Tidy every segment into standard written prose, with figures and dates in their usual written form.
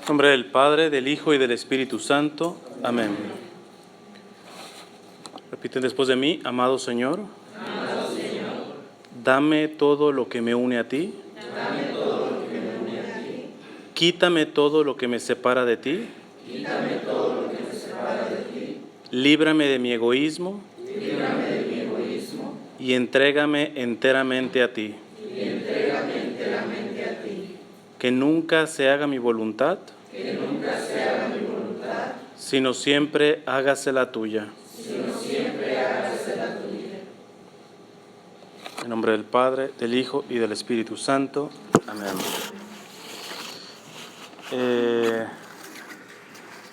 En nombre del Padre, del Hijo y del Espíritu Santo. Amén. Repiten después de mí: amado Señor, dame todo lo que me une a ti. Quítame todo lo que me separa de ti. Líbrame de mi egoísmo. Y entrégame enteramente a ti. Que nunca se haga mi voluntad, sino siempre hágase la tuya. En nombre del Padre, del Hijo y del Espíritu Santo. Amén.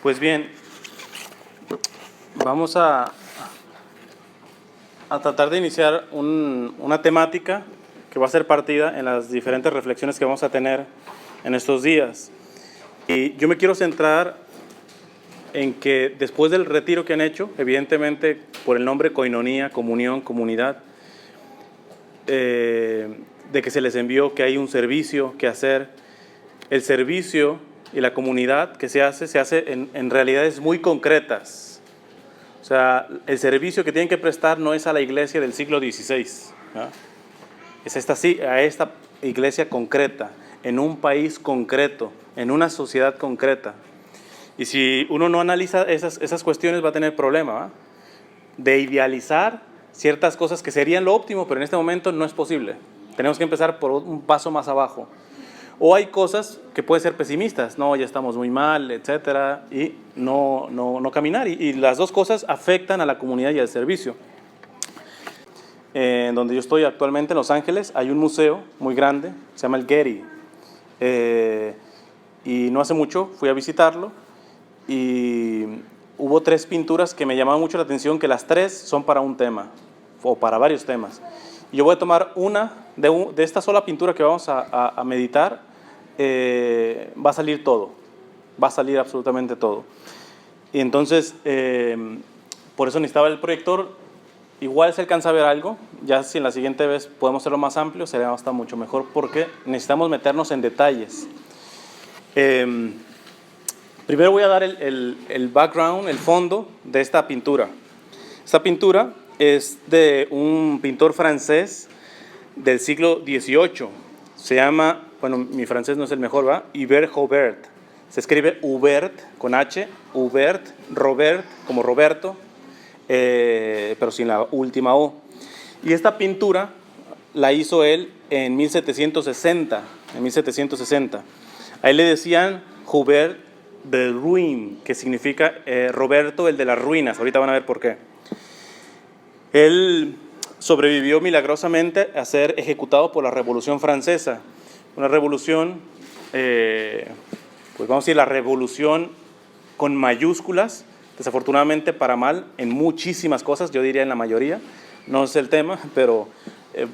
Pues bien, vamos a tratar de iniciar una temática que va a ser partida en las diferentes reflexiones que vamos a tener en estos días. Y yo me quiero centrar en que después del retiro que han hecho, evidentemente por el nombre Koinonía, comunión, comunidad, de que se les envió que hay un servicio que hacer. El servicio y la comunidad que se hace en realidades muy concretas. O sea, el servicio que tienen que prestar no es a la iglesia del siglo XVI, ¿no? Es a esta iglesia concreta, en un país concreto, en una sociedad concreta. Y si uno no analiza esas cuestiones va a tener problema, ¿va? De idealizar ciertas cosas que serían lo óptimo, pero en este momento no es posible. Tenemos que empezar por un paso más abajo. O hay cosas que pueden ser pesimistas, no, ya estamos muy mal, etcétera, y no caminar. Y las dos cosas afectan a la comunidad y al servicio. Donde yo estoy actualmente, en Los Ángeles, hay un museo muy grande, se llama el Getty. Y no hace mucho fui a visitarlo y hubo 3 pinturas que me llamaban mucho la atención, que las 3 son para un tema, o para varios temas. Y yo voy a tomar una de esta sola pintura que vamos a meditar. Va a salir todo, va a salir absolutamente todo. Y entonces, por eso necesitaba el proyector. Igual se alcanza a ver algo, ya si en la siguiente vez podemos hacerlo más amplio, sería hasta mucho mejor, porque necesitamos meternos en detalles. Primero voy a dar el background, el fondo de esta pintura. Esta pintura es de un pintor francés del siglo XVIII. Se llama, bueno, mi francés no es el mejor, ¿va? Hubert Robert. Se escribe Hubert con H, Hubert, Robert, como Roberto, pero sin la última O. Y esta pintura la hizo él en 1760. A él le decían Hubert de Ruin, que significa Roberto el de las ruinas. Ahorita van a ver por qué. Él sobrevivió milagrosamente a ser ejecutado por la Revolución Francesa. Una revolución, pues vamos a decir, la revolución con mayúsculas, desafortunadamente para mal en muchísimas cosas, yo diría en la mayoría, no es el tema, pero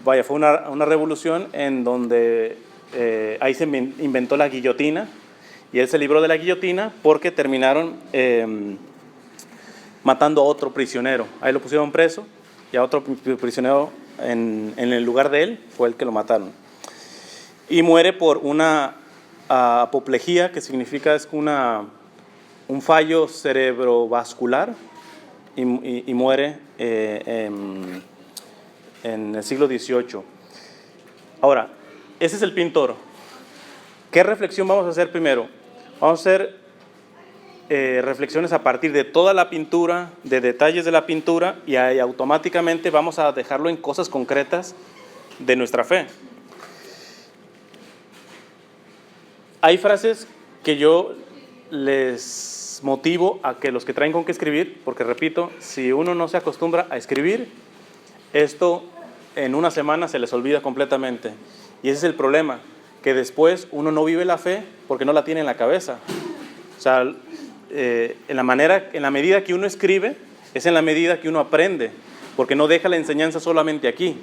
vaya, fue una revolución en donde ahí se inventó la guillotina, y él se libró de la guillotina porque terminaron matando a otro prisionero. Ahí lo pusieron preso, y a otro prisionero en el lugar de él fue el que lo mataron. Y muere por una apoplejía, que significa es un fallo cerebrovascular, y muere en el siglo XVIII. Ahora, ese es el pintor. ¿Qué reflexión vamos a hacer primero? Vamos a hacer reflexiones a partir de toda la pintura, de detalles de la pintura, y ahí automáticamente vamos a dejarlo en cosas concretas de nuestra fe. Hay frases que yo les motivo a que los que traen con qué escribir, porque repito, si uno no se acostumbra a escribir, esto en una semana se les olvida completamente. Y ese es el problema, que después uno no vive la fe porque no la tiene en la cabeza. O sea, en la medida que uno escribe, es en la medida que uno aprende, porque no deja la enseñanza solamente aquí,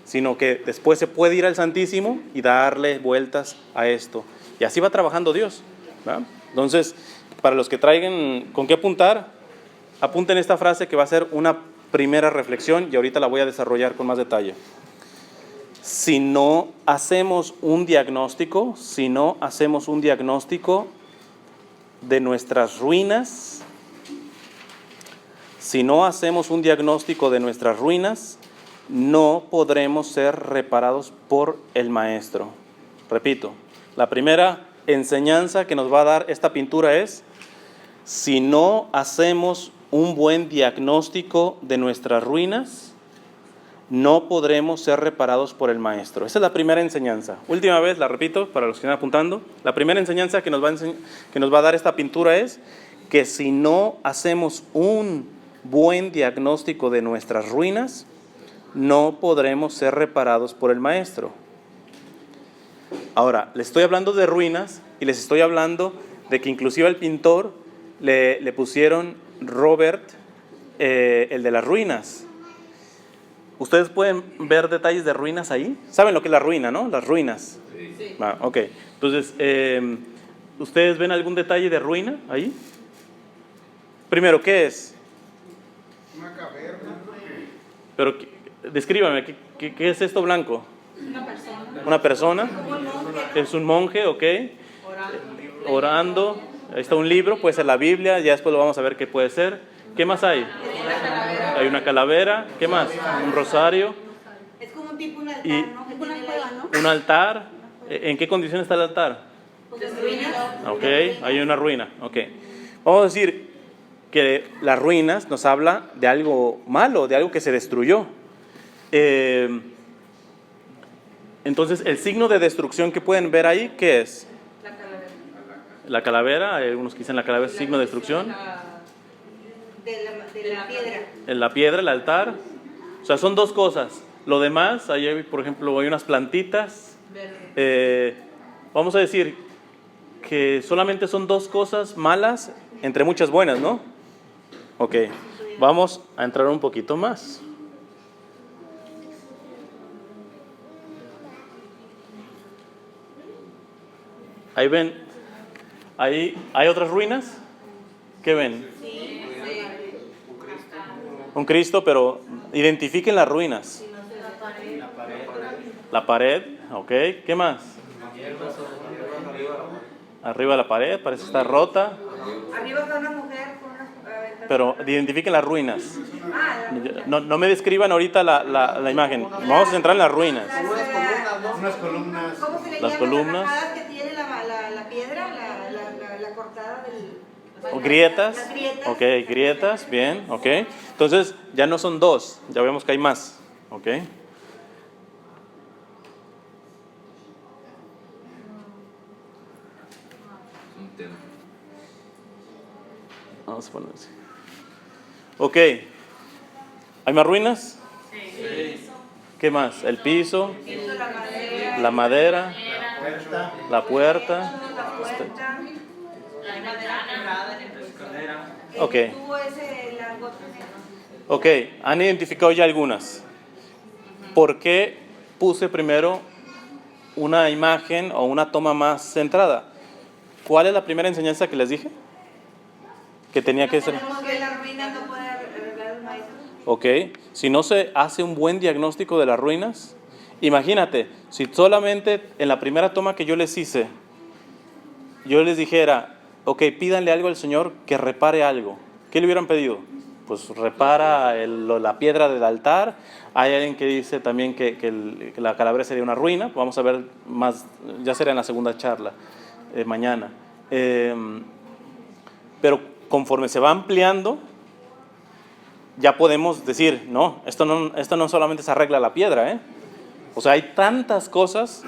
sino que después se puede ir al Santísimo y darle vueltas a esto. Y así va trabajando Dios, ¿verdad? Entonces, para los que traigan con qué apuntar, apunten esta frase que va a ser una primera reflexión y ahorita la voy a desarrollar con más detalle. Si no hacemos un diagnóstico, de nuestras ruinas, si no hacemos un diagnóstico de nuestras ruinas, no podremos ser reparados por el Maestro. Repito, la primera enseñanza que nos va a dar esta pintura es: si no hacemos un buen diagnóstico de nuestras ruinas, no podremos ser reparados por el Maestro. Esa es la primera enseñanza. Última vez, la repito para los que están apuntando. La primera enseñanza que nos va a dar esta pintura es que si no hacemos un buen diagnóstico de nuestras ruinas, no podremos ser reparados por el Maestro. Ahora, les estoy hablando de ruinas y les estoy hablando de que inclusive al pintor le pusieron Robert, el de las ruinas. ¿Ustedes pueden ver detalles de ruinas ahí? ¿Saben lo que es la ruina, no? Las ruinas. Sí. Ok. Entonces, ¿ustedes ven algún detalle de ruina ahí? Primero, ¿qué es? Una caverna. Pero descríbame, ¿qué es esto blanco? Una persona. ¿Una persona? Como un monje. Es un monje, ok. Orando. Ahí está un libro, puede ser la Biblia, ya después lo vamos a ver qué puede ser. ¿Qué más hay? Hay una calavera. ¿Qué más? Un rosario. Es como un tipo, un altar, Y- ¿no? Que tiene una cueva, ¿no? Un altar. ¿En qué condición está el altar? Pues de ruinas. Ok, hay una ruina. Ok. Vamos a decir que las ruinas nos habla de algo malo, de algo que se destruyó. Entonces, el signo de destrucción que pueden ver ahí, ¿qué es? La calavera. La calavera, hay algunos que dicen la calavera es signo de destrucción. De la piedra. En la piedra, el altar. O sea, son dos cosas. Lo demás, ahí hay, por ejemplo, hay unas plantitas. Vamos a decir que solamente son dos cosas malas entre muchas buenas, ¿no? Ok, vamos a entrar un poquito más. Ahí ven, ahí hay otras ruinas. ¿Qué ven? Sí. Un Cristo, pero identifiquen las ruinas. La pared, ok. ¿Qué más? Arriba la pared, parece estar rota. Arriba está una mujer con una... Pero identifiquen las ruinas. Ah, No me describan ahorita la imagen. Vamos a centrar en las ruinas. Unas columnas. ¿cómo se le Las llama? columnas. Las rajadas que tiene la piedra, la cortada del... O grietas. Las grietas. Ok, grietas, bien, ok. Entonces ya no son dos, ya vemos que hay más. Ok. Vamos a poner así. Ok. ¿Hay más ruinas? Sí. ¿Qué más? El piso, la madera, la puerta. Ok. Ok, han identificado ya algunas. ¿Por qué puse primero una imagen o una toma más centrada? ¿Cuál es la primera enseñanza que les dije? Que tenía que ser... Que la ruina no puede arreglar el maestro. Ok, si no se hace un buen diagnóstico de las ruinas, imagínate, si solamente en la primera toma que yo les hice, yo les dijera, ok, pídanle algo al Señor que repare algo. ¿Qué le hubieran pedido? Pues repara la piedra del altar. Hay alguien que dice también que la calavera sería una ruina. Vamos a ver más, ya será en la segunda charla, mañana. Pero conforme se va ampliando, ya podemos decir, no, esto no solamente se arregla la piedra, ¿eh? O sea, hay tantas cosas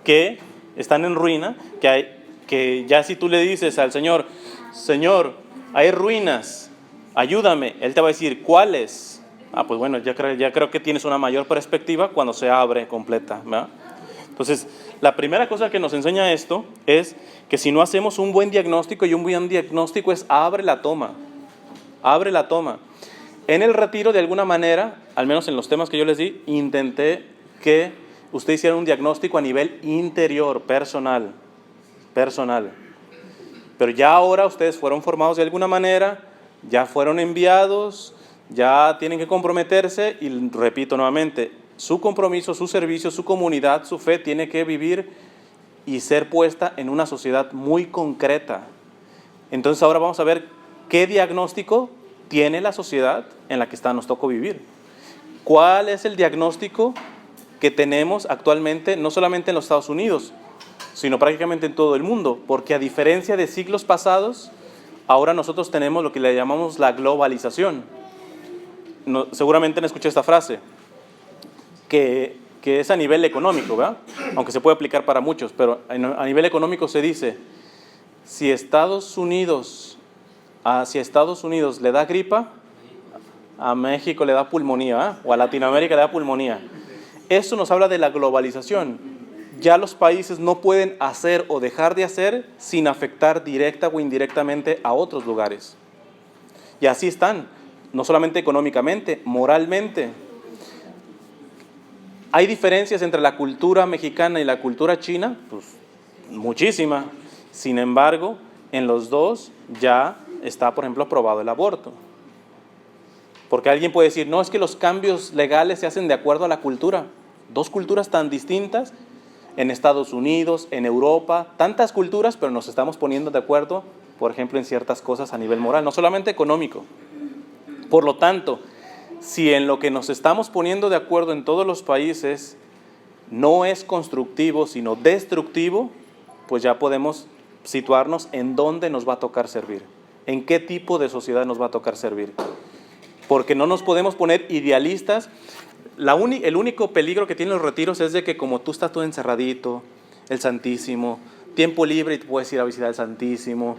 que están en ruina, que ya si tú le dices al Señor, Señor, hay ruinas, ayúdame, Él te va a decir, ¿cuáles? Ah, pues bueno, ya creo que tienes una mayor perspectiva cuando se abre completa, ¿verdad? Entonces, la primera cosa que nos enseña esto es que si no hacemos un buen diagnóstico, y un buen diagnóstico es abre la toma. En el retiro, de alguna manera, al menos en los temas que yo les di, intenté que ustedes hicieran un diagnóstico a nivel interior, personal. Pero ya ahora ustedes fueron formados de alguna manera, ya fueron enviados, ya tienen que comprometerse y repito nuevamente, su compromiso, su servicio, su comunidad, su fe tiene que vivir y ser puesta en una sociedad muy concreta. Entonces ahora vamos a ver qué diagnóstico tiene la sociedad en la que nos tocó vivir. ¿Cuál es el diagnóstico que tenemos actualmente, no solamente en los Estados Unidos, sino prácticamente en todo el mundo? Porque a diferencia de siglos pasados, ahora nosotros tenemos lo que le llamamos la globalización. Seguramente han escuchado esta frase, que es a nivel económico, ¿verdad? Aunque se puede aplicar para muchos, pero a nivel económico se dice, si a Estados Unidos le da gripa, a México le da pulmonía, o a Latinoamérica le da pulmonía. Eso nos habla de la globalización. Ya los países no pueden hacer o dejar de hacer sin afectar directa o indirectamente a otros lugares. Y así están, no solamente económicamente, moralmente. ¿Hay diferencias entre la cultura mexicana y la cultura china? Pues muchísima. Sin embargo, en los dos ya está, por ejemplo, aprobado el aborto. Porque alguien puede decir, no, es que los cambios legales se hacen de acuerdo a la cultura. Dos culturas tan distintas, en Estados Unidos, en Europa, tantas culturas, pero nos estamos poniendo de acuerdo, por ejemplo, en ciertas cosas a nivel moral, no solamente económico. Por lo tanto, si en lo que nos estamos poniendo de acuerdo en todos los países no es constructivo, sino destructivo, pues ya podemos situarnos en dónde nos va a tocar servir, en qué tipo de sociedad nos va a tocar servir. Porque no nos podemos poner idealistas. El único peligro que tienen los retiros es de que como tú estás todo encerradito, el Santísimo, tiempo libre y te puedes ir a visitar el Santísimo,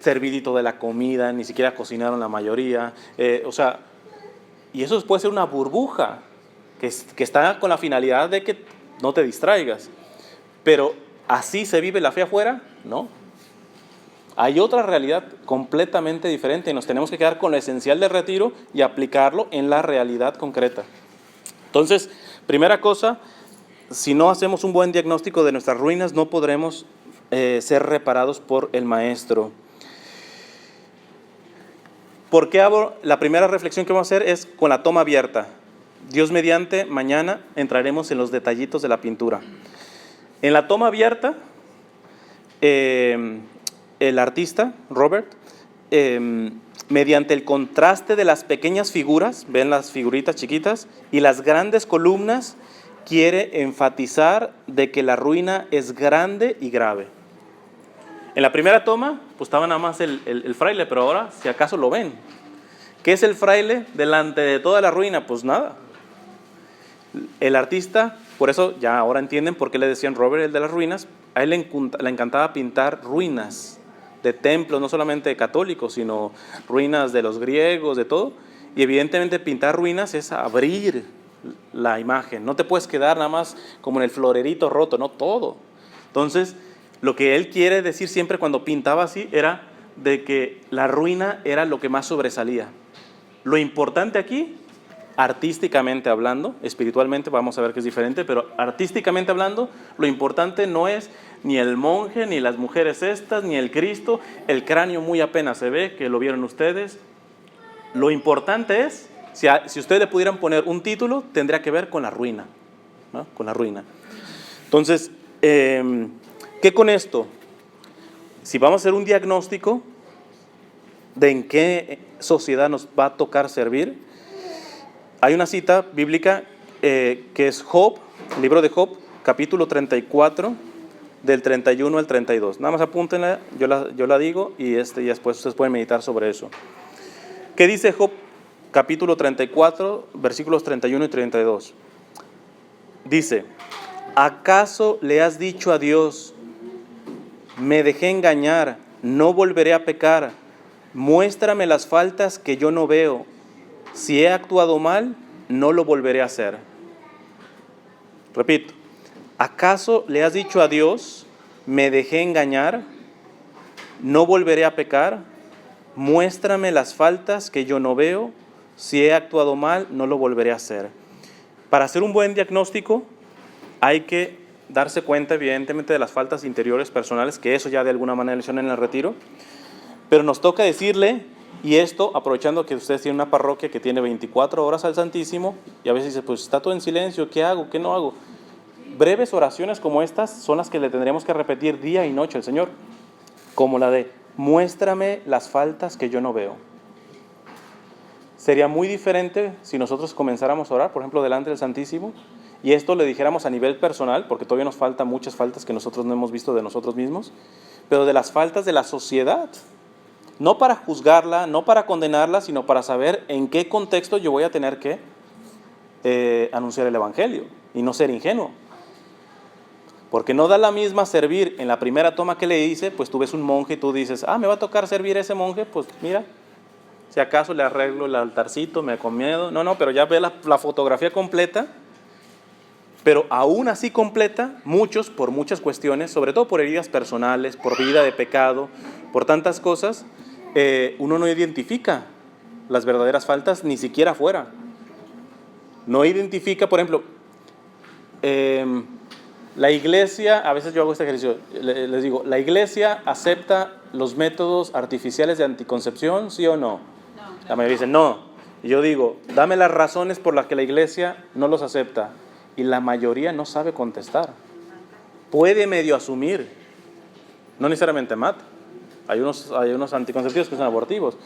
servidito de la comida, ni siquiera cocinaron la mayoría, y eso puede ser una burbuja que está con la finalidad de que no te distraigas. Pero ¿así se vive la fe afuera? No. Hay otra realidad completamente diferente y nos tenemos que quedar con lo esencial del retiro y aplicarlo en la realidad concreta. Entonces, primera cosa, si no hacemos un buen diagnóstico de nuestras ruinas, no podremos ser reparados por el Maestro. ¿Por qué hago? La primera reflexión que vamos a hacer es con la toma abierta. Dios mediante, mañana entraremos en los detallitos de la pintura. En la toma abierta, el artista, Robert, mediante el contraste de las pequeñas figuras, ven las figuritas chiquitas, y las grandes columnas, quiere enfatizar de que la ruina es grande y grave. En la primera toma, pues estaba nada más el fraile, pero ahora, si acaso lo ven. ¿Qué es el fraile delante de toda la ruina? Pues nada. El artista, por eso ya ahora entienden por qué le decían Robert el de las ruinas, a él le encantaba pintar ruinas de templos, no solamente católicos, sino ruinas de los griegos, de todo. Y evidentemente pintar ruinas es abrir la imagen. No te puedes quedar nada más como en el florerito roto, no todo. Entonces, lo que él quiere decir siempre cuando pintaba así era de que la ruina era lo que más sobresalía. Lo importante aquí, artísticamente hablando, espiritualmente vamos a ver que es diferente, pero artísticamente hablando, lo importante no es ni el monje, ni las mujeres estas, ni el Cristo, el cráneo muy apenas se ve, que lo vieron ustedes. Lo importante es, si ustedes le pudieran poner un título, tendría que ver con la ruina, ¿no? Con la ruina. Entonces, ¿qué con esto? Si vamos a hacer un diagnóstico de en qué sociedad nos va a tocar servir, hay una cita bíblica que es Job, el libro de Job, capítulo 34, del 31 al 32. Nada más apúntenla, yo la digo y después ustedes pueden meditar sobre eso. ¿Qué dice Job, capítulo 34, versículos 31 y 32? Dice, ¿acaso le has dicho a Dios, me dejé engañar, no volveré a pecar, muéstrame las faltas que yo no veo, si he actuado mal, no lo volveré a hacer? Repito, ¿acaso le has dicho a Dios, me dejé engañar, no volveré a pecar, muéstrame las faltas que yo no veo, si he actuado mal, no lo volveré a hacer? Para hacer un buen diagnóstico hay que darse cuenta evidentemente de las faltas interiores personales, que eso ya de alguna manera lo hicieron en el retiro, pero nos toca decirle, y esto aprovechando que ustedes tienen una parroquia que tiene 24 horas al Santísimo, y a veces dice, pues está todo en silencio, ¿qué hago? ¿Qué no hago? Breves oraciones como estas son las que le tendremos que repetir día y noche al Señor, como la de muéstrame las faltas que yo no veo. Sería muy diferente si nosotros comenzáramos a orar, por ejemplo, delante del Santísimo, y esto le dijéramos a nivel personal, porque todavía nos faltan muchas faltas que nosotros no hemos visto de nosotros mismos, pero de las faltas de la sociedad. No para juzgarla, no para condenarla, sino para saber en qué contexto yo voy a tener que anunciar el Evangelio y no ser ingenuo. Porque no da la misma servir en la primera toma que le hice, pues tú ves un monje y tú dices, me va a tocar servir a ese monje, pues mira, si acaso le arreglo el altarcito, me acomodo. No, pero ya ve la fotografía completa, pero aún así completa, muchos, por muchas cuestiones, sobre todo por heridas personales, por vida de pecado, por tantas cosas, uno no identifica las verdaderas faltas ni siquiera afuera. No identifica, por ejemplo, la iglesia, a veces yo hago este ejercicio, les digo, ¿la iglesia acepta los métodos artificiales de anticoncepción, sí o no? La mayoría dicen no. Y yo digo, dame las razones por las que la iglesia no los acepta. Y la mayoría no sabe contestar. Puede medio asumir, no necesariamente mata. Hay unos anticonceptivos que son abortivos,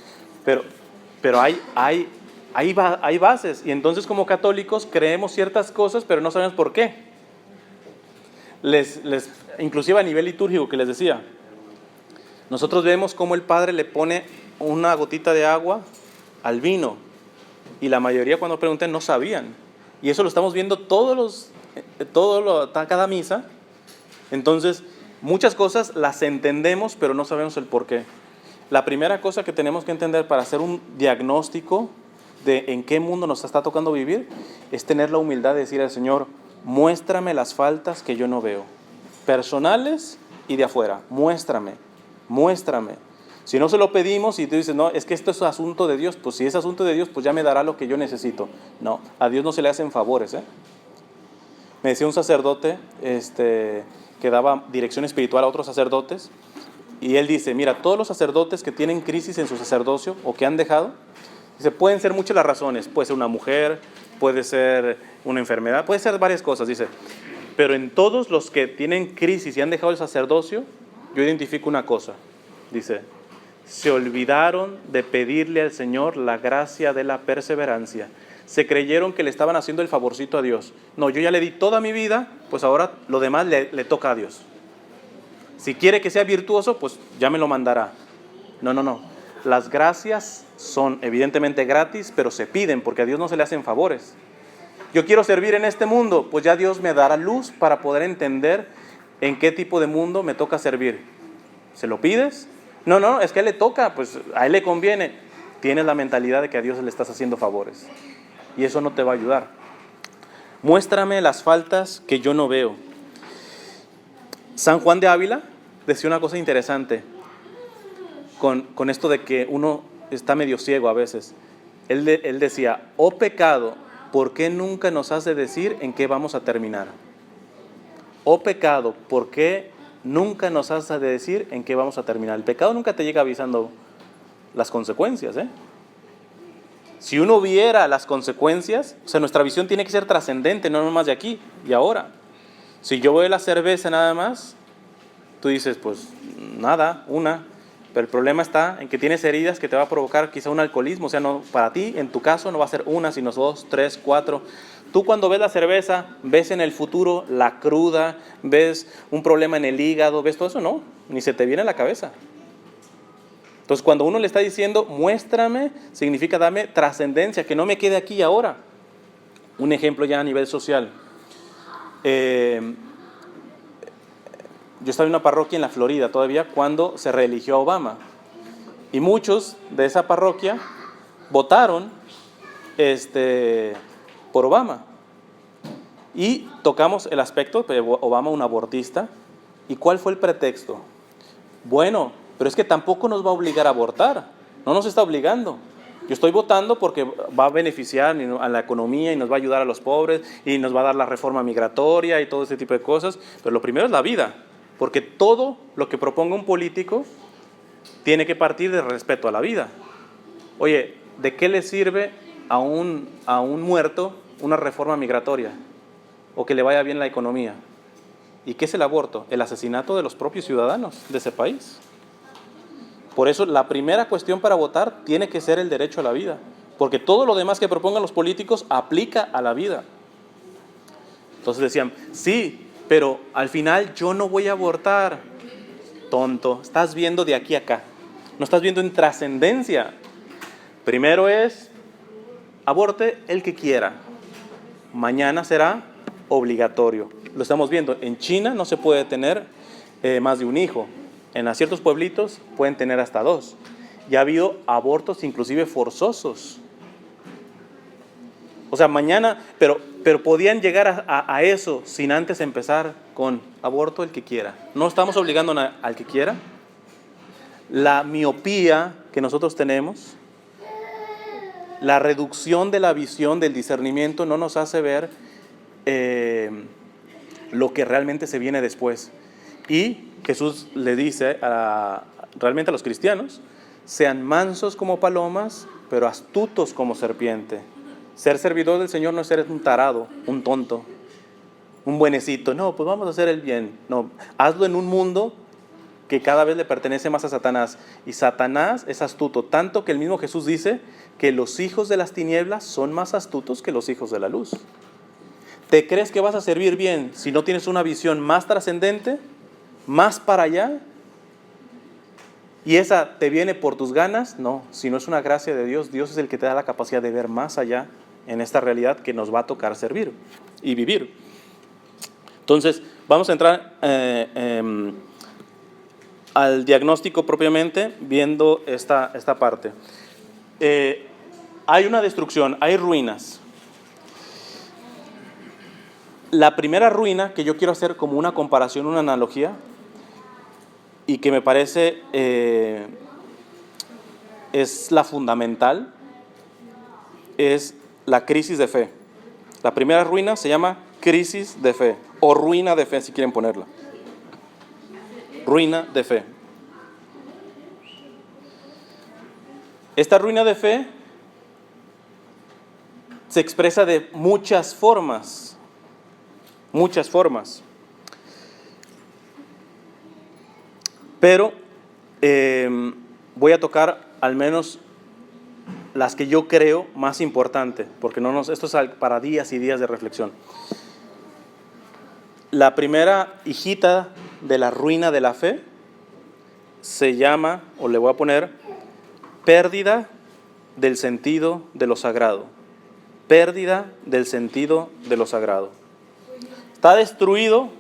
pero hay bases. Y entonces como católicos creemos ciertas cosas, pero no sabemos por qué. Inclusive a nivel litúrgico que les decía, nosotros vemos cómo el Padre le pone una gotita de agua al vino, y la mayoría cuando preguntan no sabían, y eso lo estamos viendo cada misa. Entonces muchas cosas las entendemos, pero no sabemos el por qué. La primera cosa que tenemos que entender para hacer un diagnóstico de en qué mundo nos está tocando vivir es tener la humildad de decir al Señor, muéstrame las faltas que yo no veo, personales y de afuera, muéstrame. Si no se lo pedimos y tú dices, no, es que esto es asunto de Dios, pues si es asunto de Dios, pues ya me dará lo que yo necesito. No, a Dios no se le hacen favores, Me decía un sacerdote que daba dirección espiritual a otros sacerdotes, y él dice, mira, todos los sacerdotes que tienen crisis en su sacerdocio o que han dejado, dice, pueden ser muchas las razones, puede ser una mujer, puede ser una enfermedad, puede ser varias cosas, dice, pero en todos los que tienen crisis y han dejado el sacerdocio, yo identifico una cosa, dice, se olvidaron de pedirle al Señor la gracia de la perseverancia. Se creyeron que le estaban haciendo el favorcito a Dios. No, yo ya le di toda mi vida, pues ahora lo demás le toca a Dios. Si quiere que sea virtuoso, pues ya me lo mandará. No. Las gracias son evidentemente gratis, pero se piden porque a Dios no se le hacen favores. Yo quiero servir en este mundo, pues ya Dios me dará luz para poder entender en qué tipo de mundo me toca servir. ¿Se lo pides? No, es que a él le toca, pues a él le conviene. Tienes la mentalidad de que a Dios le estás haciendo favores. Y eso no te va a ayudar. Muéstrame las faltas que yo no veo. San Juan de Ávila decía una cosa interesante con esto de que uno está medio ciego a veces. Él decía, oh pecado, ¿por qué nunca nos has de decir en qué vamos a terminar? Oh pecado, ¿por qué nunca nos has de decir en qué vamos a terminar? El pecado nunca te llega avisando las consecuencias, Si uno viera las consecuencias, o sea, nuestra visión tiene que ser trascendente, no nomás de aquí y ahora. Si yo veo la cerveza nada más, tú dices, pues nada, pero el problema está en que tienes heridas que te va a provocar quizá un alcoholismo, o sea, no, para ti, en tu caso, no va a ser una, sino 2, 3, 4. Tú cuando ves la cerveza, ves en el futuro la cruda, ves un problema en el hígado, ves todo eso, no, ni se te viene a la cabeza. Entonces, cuando uno le está diciendo, muéstrame, significa dame trascendencia, que no me quede aquí y ahora. Un ejemplo ya a nivel social. Yo estaba en una parroquia en la Florida todavía cuando se reeligió a Obama. Y muchos de esa parroquia votaron por Obama. Y tocamos el aspecto de Obama, un abortista. ¿Y cuál fue el pretexto? Bueno, pero es que tampoco nos va a obligar a abortar. No nos está obligando. Yo estoy votando porque va a beneficiar a la economía y nos va a ayudar a los pobres y nos va a dar la reforma migratoria y todo ese tipo de cosas. Pero lo primero es la vida. Porque todo lo que proponga un político tiene que partir del respeto a la vida. Oye, ¿de qué le sirve a un muerto una reforma migratoria? O que le vaya bien la economía. ¿Y qué es el aborto? El asesinato de los propios ciudadanos de ese país. Por eso la primera cuestión para votar tiene que ser el derecho a la vida, porque todo lo demás que propongan los políticos aplica a la vida. Entonces decían, sí, pero al final yo no voy a abortar. Tonto, estás viendo de aquí a acá, no estás viendo en trascendencia. Primero es, aborte el que quiera, mañana será obligatorio. Lo estamos viendo, en China no se puede tener más de un hijo, en ciertos pueblitos pueden tener hasta 2. Ya ha habido abortos inclusive forzosos. O sea, mañana, pero podían llegar a eso sin antes empezar con aborto el que quiera. No estamos obligando al que quiera. La miopía que nosotros tenemos, la reducción de la visión, del discernimiento, no nos hace ver lo que realmente se viene después. Y Jesús le dice realmente a los cristianos, sean mansos como palomas, pero astutos como serpiente. Ser servidor del Señor no es ser un tarado, un tonto, un buenecito. No, pues vamos a hacer el bien. No, hazlo en un mundo que cada vez le pertenece más a Satanás. Y Satanás es astuto, tanto que el mismo Jesús dice que los hijos de las tinieblas son más astutos que los hijos de la luz. ¿Te crees que vas a servir bien si no tienes una visión más trascendente, más para allá? ¿Y esa te viene por tus ganas? No, si no es una gracia de Dios, Dios es el que te da la capacidad de ver más allá en esta realidad que nos va a tocar servir y vivir. Entonces, vamos a entrar al diagnóstico propiamente, viendo esta parte. Hay una destrucción, hay ruinas. La primera ruina que yo quiero hacer como una comparación, una analogía, y que me parece es la fundamental, es la crisis de fe. La primera ruina se llama crisis de fe, o ruina de fe si quieren ponerla. Ruina de fe. Esta ruina de fe se expresa de muchas formas. Muchas formas. Pero voy a tocar al menos las que yo creo más importantes, porque esto es para días y días de reflexión. La primera hijita de la ruina de la fe se llama, o le voy a poner, pérdida del sentido de lo sagrado. Pérdida del sentido de lo sagrado. Está destruido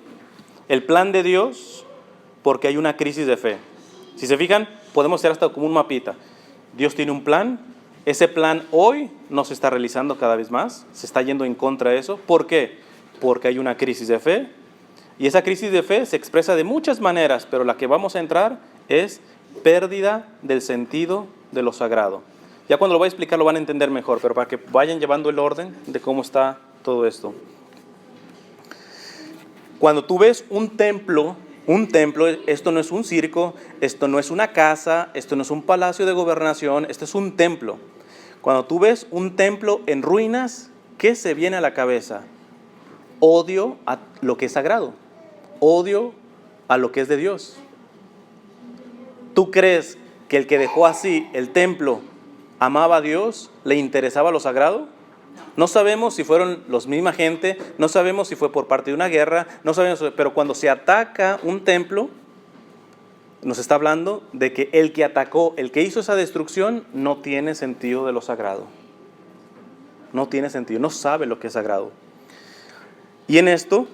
el plan de Dios porque hay una crisis de fe. Si se fijan, podemos hacer hasta como un mapita. Dios tiene un plan, ese plan hoy no se está realizando cada vez más, se está yendo en contra de eso. ¿Por qué? Porque hay una crisis de fe, y esa crisis de fe se expresa de muchas maneras, pero la que vamos a entrar es pérdida del sentido de lo sagrado. Ya cuando lo voy a explicar lo van a entender mejor, pero para que vayan llevando el orden de cómo está todo esto. Cuando tú ves un templo, esto no es un circo, esto no es una casa, esto no es un palacio de gobernación, esto es un templo. Cuando tú ves un templo en ruinas, ¿qué se viene a la cabeza? Odio a lo que es sagrado, odio a lo que es de Dios. ¿Tú crees que el que dejó así el templo amaba a Dios, le interesaba lo sagrado? No sabemos si fueron los misma gente, no sabemos si fue por parte de una guerra, no sabemos, pero cuando se ataca un templo, nos está hablando de que el que atacó, el que hizo esa destrucción, no tiene sentido de lo sagrado. No tiene sentido, no sabe lo que es sagrado. Y en esto,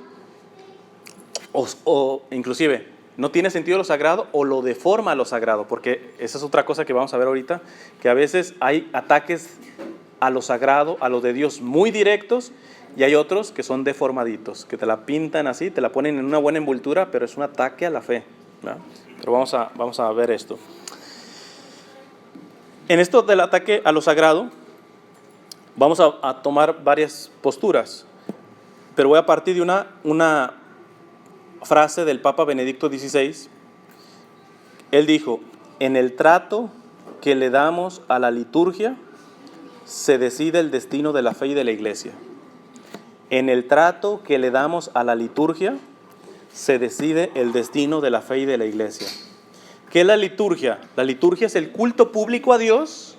o inclusive, no tiene sentido lo sagrado o lo deforma lo sagrado, porque esa es otra cosa que vamos a ver ahorita, que a veces hay ataques a lo sagrado, a lo de Dios muy directos, y hay otros que son deformaditos, que te la pintan así, te la ponen en una buena envoltura, pero es un ataque a la fe, ¿no? Pero vamos a ver esto. En esto del ataque a lo sagrado, vamos a tomar varias posturas, pero voy a partir de una frase del Papa Benedicto XVI. Él dijo, en el trato que le damos a la liturgia, se decide el destino de la fe y de la iglesia. En el trato que le damos a la liturgia, se decide el destino de la fe y de la iglesia. ¿Qué es la liturgia? La liturgia es el culto público a Dios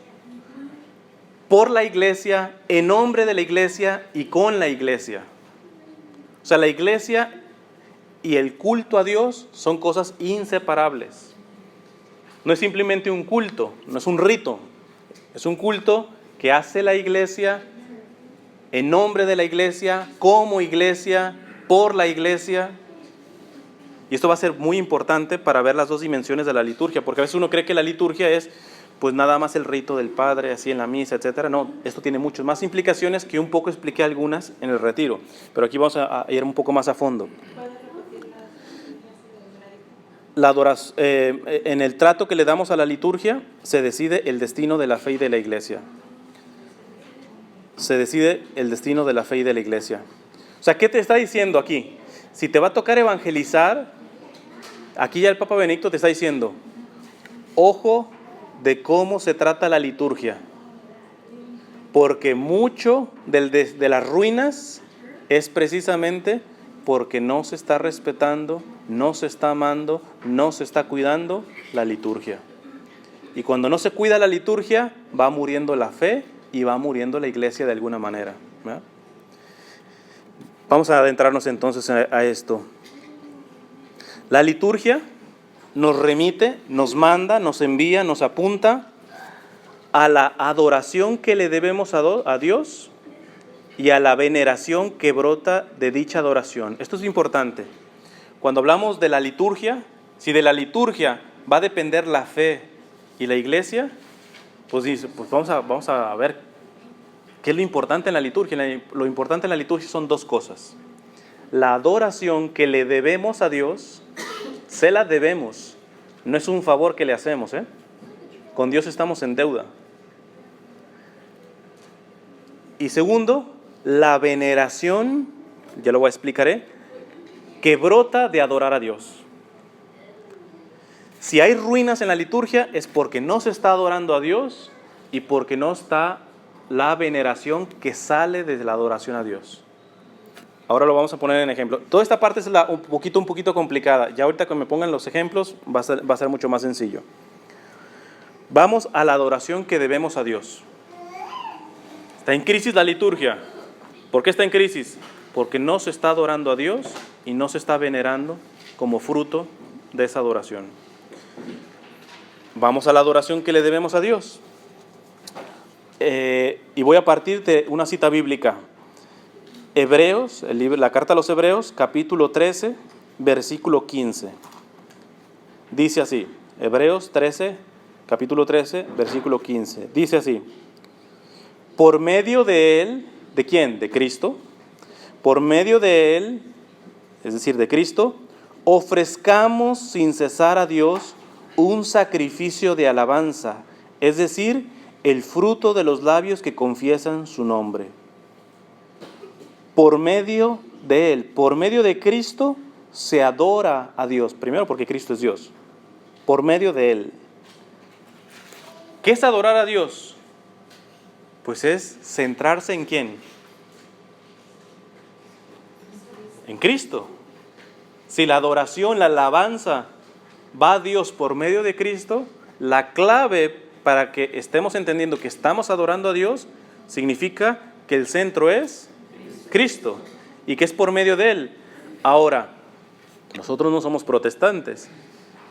por la iglesia, en nombre de la iglesia y con la iglesia. O sea, la iglesia y el culto a Dios son cosas inseparables. No es simplemente un culto, no es un rito. Es un culto que hace la iglesia en nombre de la iglesia, como iglesia, por la iglesia. Y esto va a ser muy importante para ver las dos dimensiones de la liturgia, porque a veces uno cree que la liturgia es pues nada más el rito del Padre, así en la misa, etcétera. No, esto tiene muchas más implicaciones que un poco expliqué algunas en el retiro, pero aquí vamos a ir un poco más a fondo. La adoración, en el trato que le damos a la liturgia se decide el destino de la fe y de la iglesia. Se decide el destino de la fe y de la iglesia. O sea, ¿qué te está diciendo aquí? Si te va a tocar evangelizar, aquí ya el Papa Benedicto te está diciendo, ojo de cómo se trata la liturgia, porque mucho de las ruinas es precisamente porque no se está respetando, no se está amando, no se está cuidando la liturgia. Y cuando no se cuida la liturgia, va muriendo la fe y va muriendo la iglesia de alguna manera, ¿verdad? Vamos a adentrarnos entonces a esto. La liturgia nos remite, nos manda, nos envía, nos apunta a la adoración que le debemos a Dios y a la veneración que brota de dicha adoración. Esto es importante. Cuando hablamos de la liturgia, si de la liturgia va a depender la fe y la iglesia, pues vamos a ver qué es lo importante en la liturgia. Lo importante en la liturgia son dos cosas. La adoración que le debemos a Dios, se la debemos. No es un favor que le hacemos, ¿eh? Con Dios estamos en deuda. Y segundo, la veneración, ya lo explicaré, que brota de adorar a Dios. Si hay ruinas en la liturgia es porque no se está adorando a Dios y porque no está la veneración que sale desde la adoración a Dios. Ahora lo vamos a poner en ejemplo. Toda esta parte es un poquito complicada. Ya ahorita que me pongan los ejemplos va a ser mucho más sencillo. Vamos a la adoración que debemos a Dios. Está en crisis la liturgia. ¿Por qué está en crisis? Porque no se está adorando a Dios y no se está venerando como fruto de esa adoración. Vamos a la adoración que le debemos a Dios. Y voy a partir de una cita bíblica. Hebreos, la carta a los Hebreos, capítulo 13, versículo 15. Dice así, Hebreos 13, capítulo 13, versículo 15. Dice así, por medio de Él, ¿de quién? De Cristo. Por medio de Él, es decir, de Cristo, ofrezcamos sin cesar a Dios un sacrificio de alabanza, es decir, el fruto de los labios que confiesan su nombre. Por medio de Él, por medio de Cristo, se adora a Dios. Primero porque Cristo es Dios. Por medio de Él. ¿Qué es adorar a Dios? Pues es centrarse en ¿quién? En Cristo. Si la adoración, la alabanza va a Dios por medio de Cristo, la clave para que estemos entendiendo que estamos adorando a Dios significa que el centro es Cristo y que es por medio de Él. Ahora, nosotros no somos protestantes.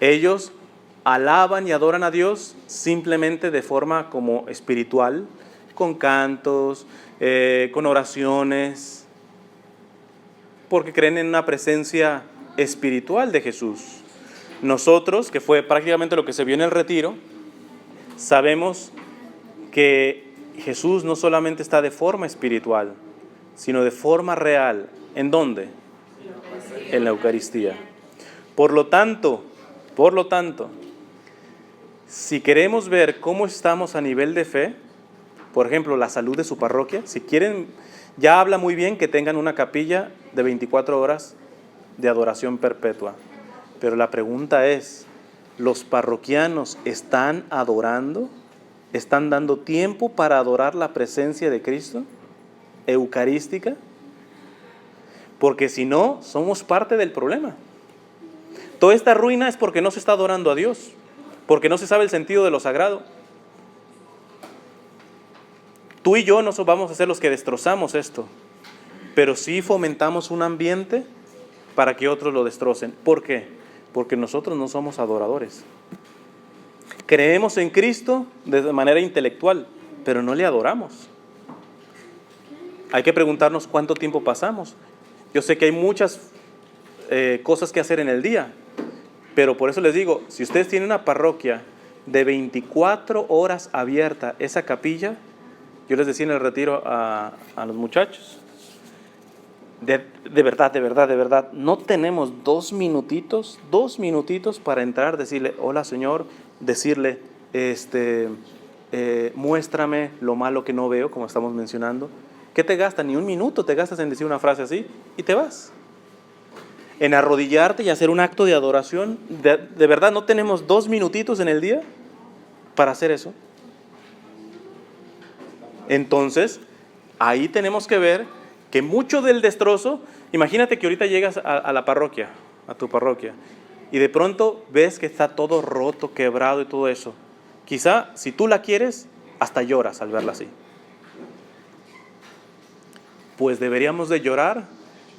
Ellos alaban y adoran a Dios simplemente de forma como espiritual, con cantos, con oraciones, porque creen en una presencia espiritual de Jesús. Nosotros, que fue prácticamente lo que se vio en el retiro, sabemos que Jesús no solamente está de forma espiritual, sino de forma real. ¿En dónde? En la Eucaristía. Por lo tanto, si queremos ver cómo estamos a nivel de fe, por ejemplo, la salud de su parroquia, si quieren, ya habla muy bien que tengan una capilla de 24 horas de adoración perpetua. Pero la pregunta es, ¿los parroquianos están adorando? ¿Están dando tiempo para adorar la presencia de Cristo eucarística? Porque si no, somos parte del problema. Toda esta ruina es porque no se está adorando a Dios. porque no se sabe el sentido de lo sagrado. Tú y yo no vamos a ser los que destrozamos esto, pero sí fomentamos un ambiente para que otros lo destrocen. ¿Por qué? Porque nosotros no somos adoradores. Creemos en Cristo de manera intelectual, pero no le adoramos. Hay que preguntarnos cuánto tiempo pasamos. Yo sé que hay muchas cosas que hacer en el día, pero por eso les digo, si ustedes tienen una parroquia de 24 horas abierta, esa capilla, yo les decía en el retiro a los muchachos, de verdad, no tenemos 2 minutitos para entrar, decirle, hola Señor, decirle, muéstrame lo malo que no veo, como estamos mencionando. ¿Qué te gasta? Ni un minuto te gastas en decir una frase así y te vas. En arrodillarte y hacer un acto de adoración, de verdad no tenemos 2 minutitos en el día para hacer eso. Entonces, ahí tenemos que ver que mucho del destrozo, imagínate que ahorita llegas a la parroquia, a tu parroquia, y de pronto ves que está todo roto, quebrado y todo eso. Quizá, si tú la quieres, hasta lloras al verla así. Pues deberíamos de llorar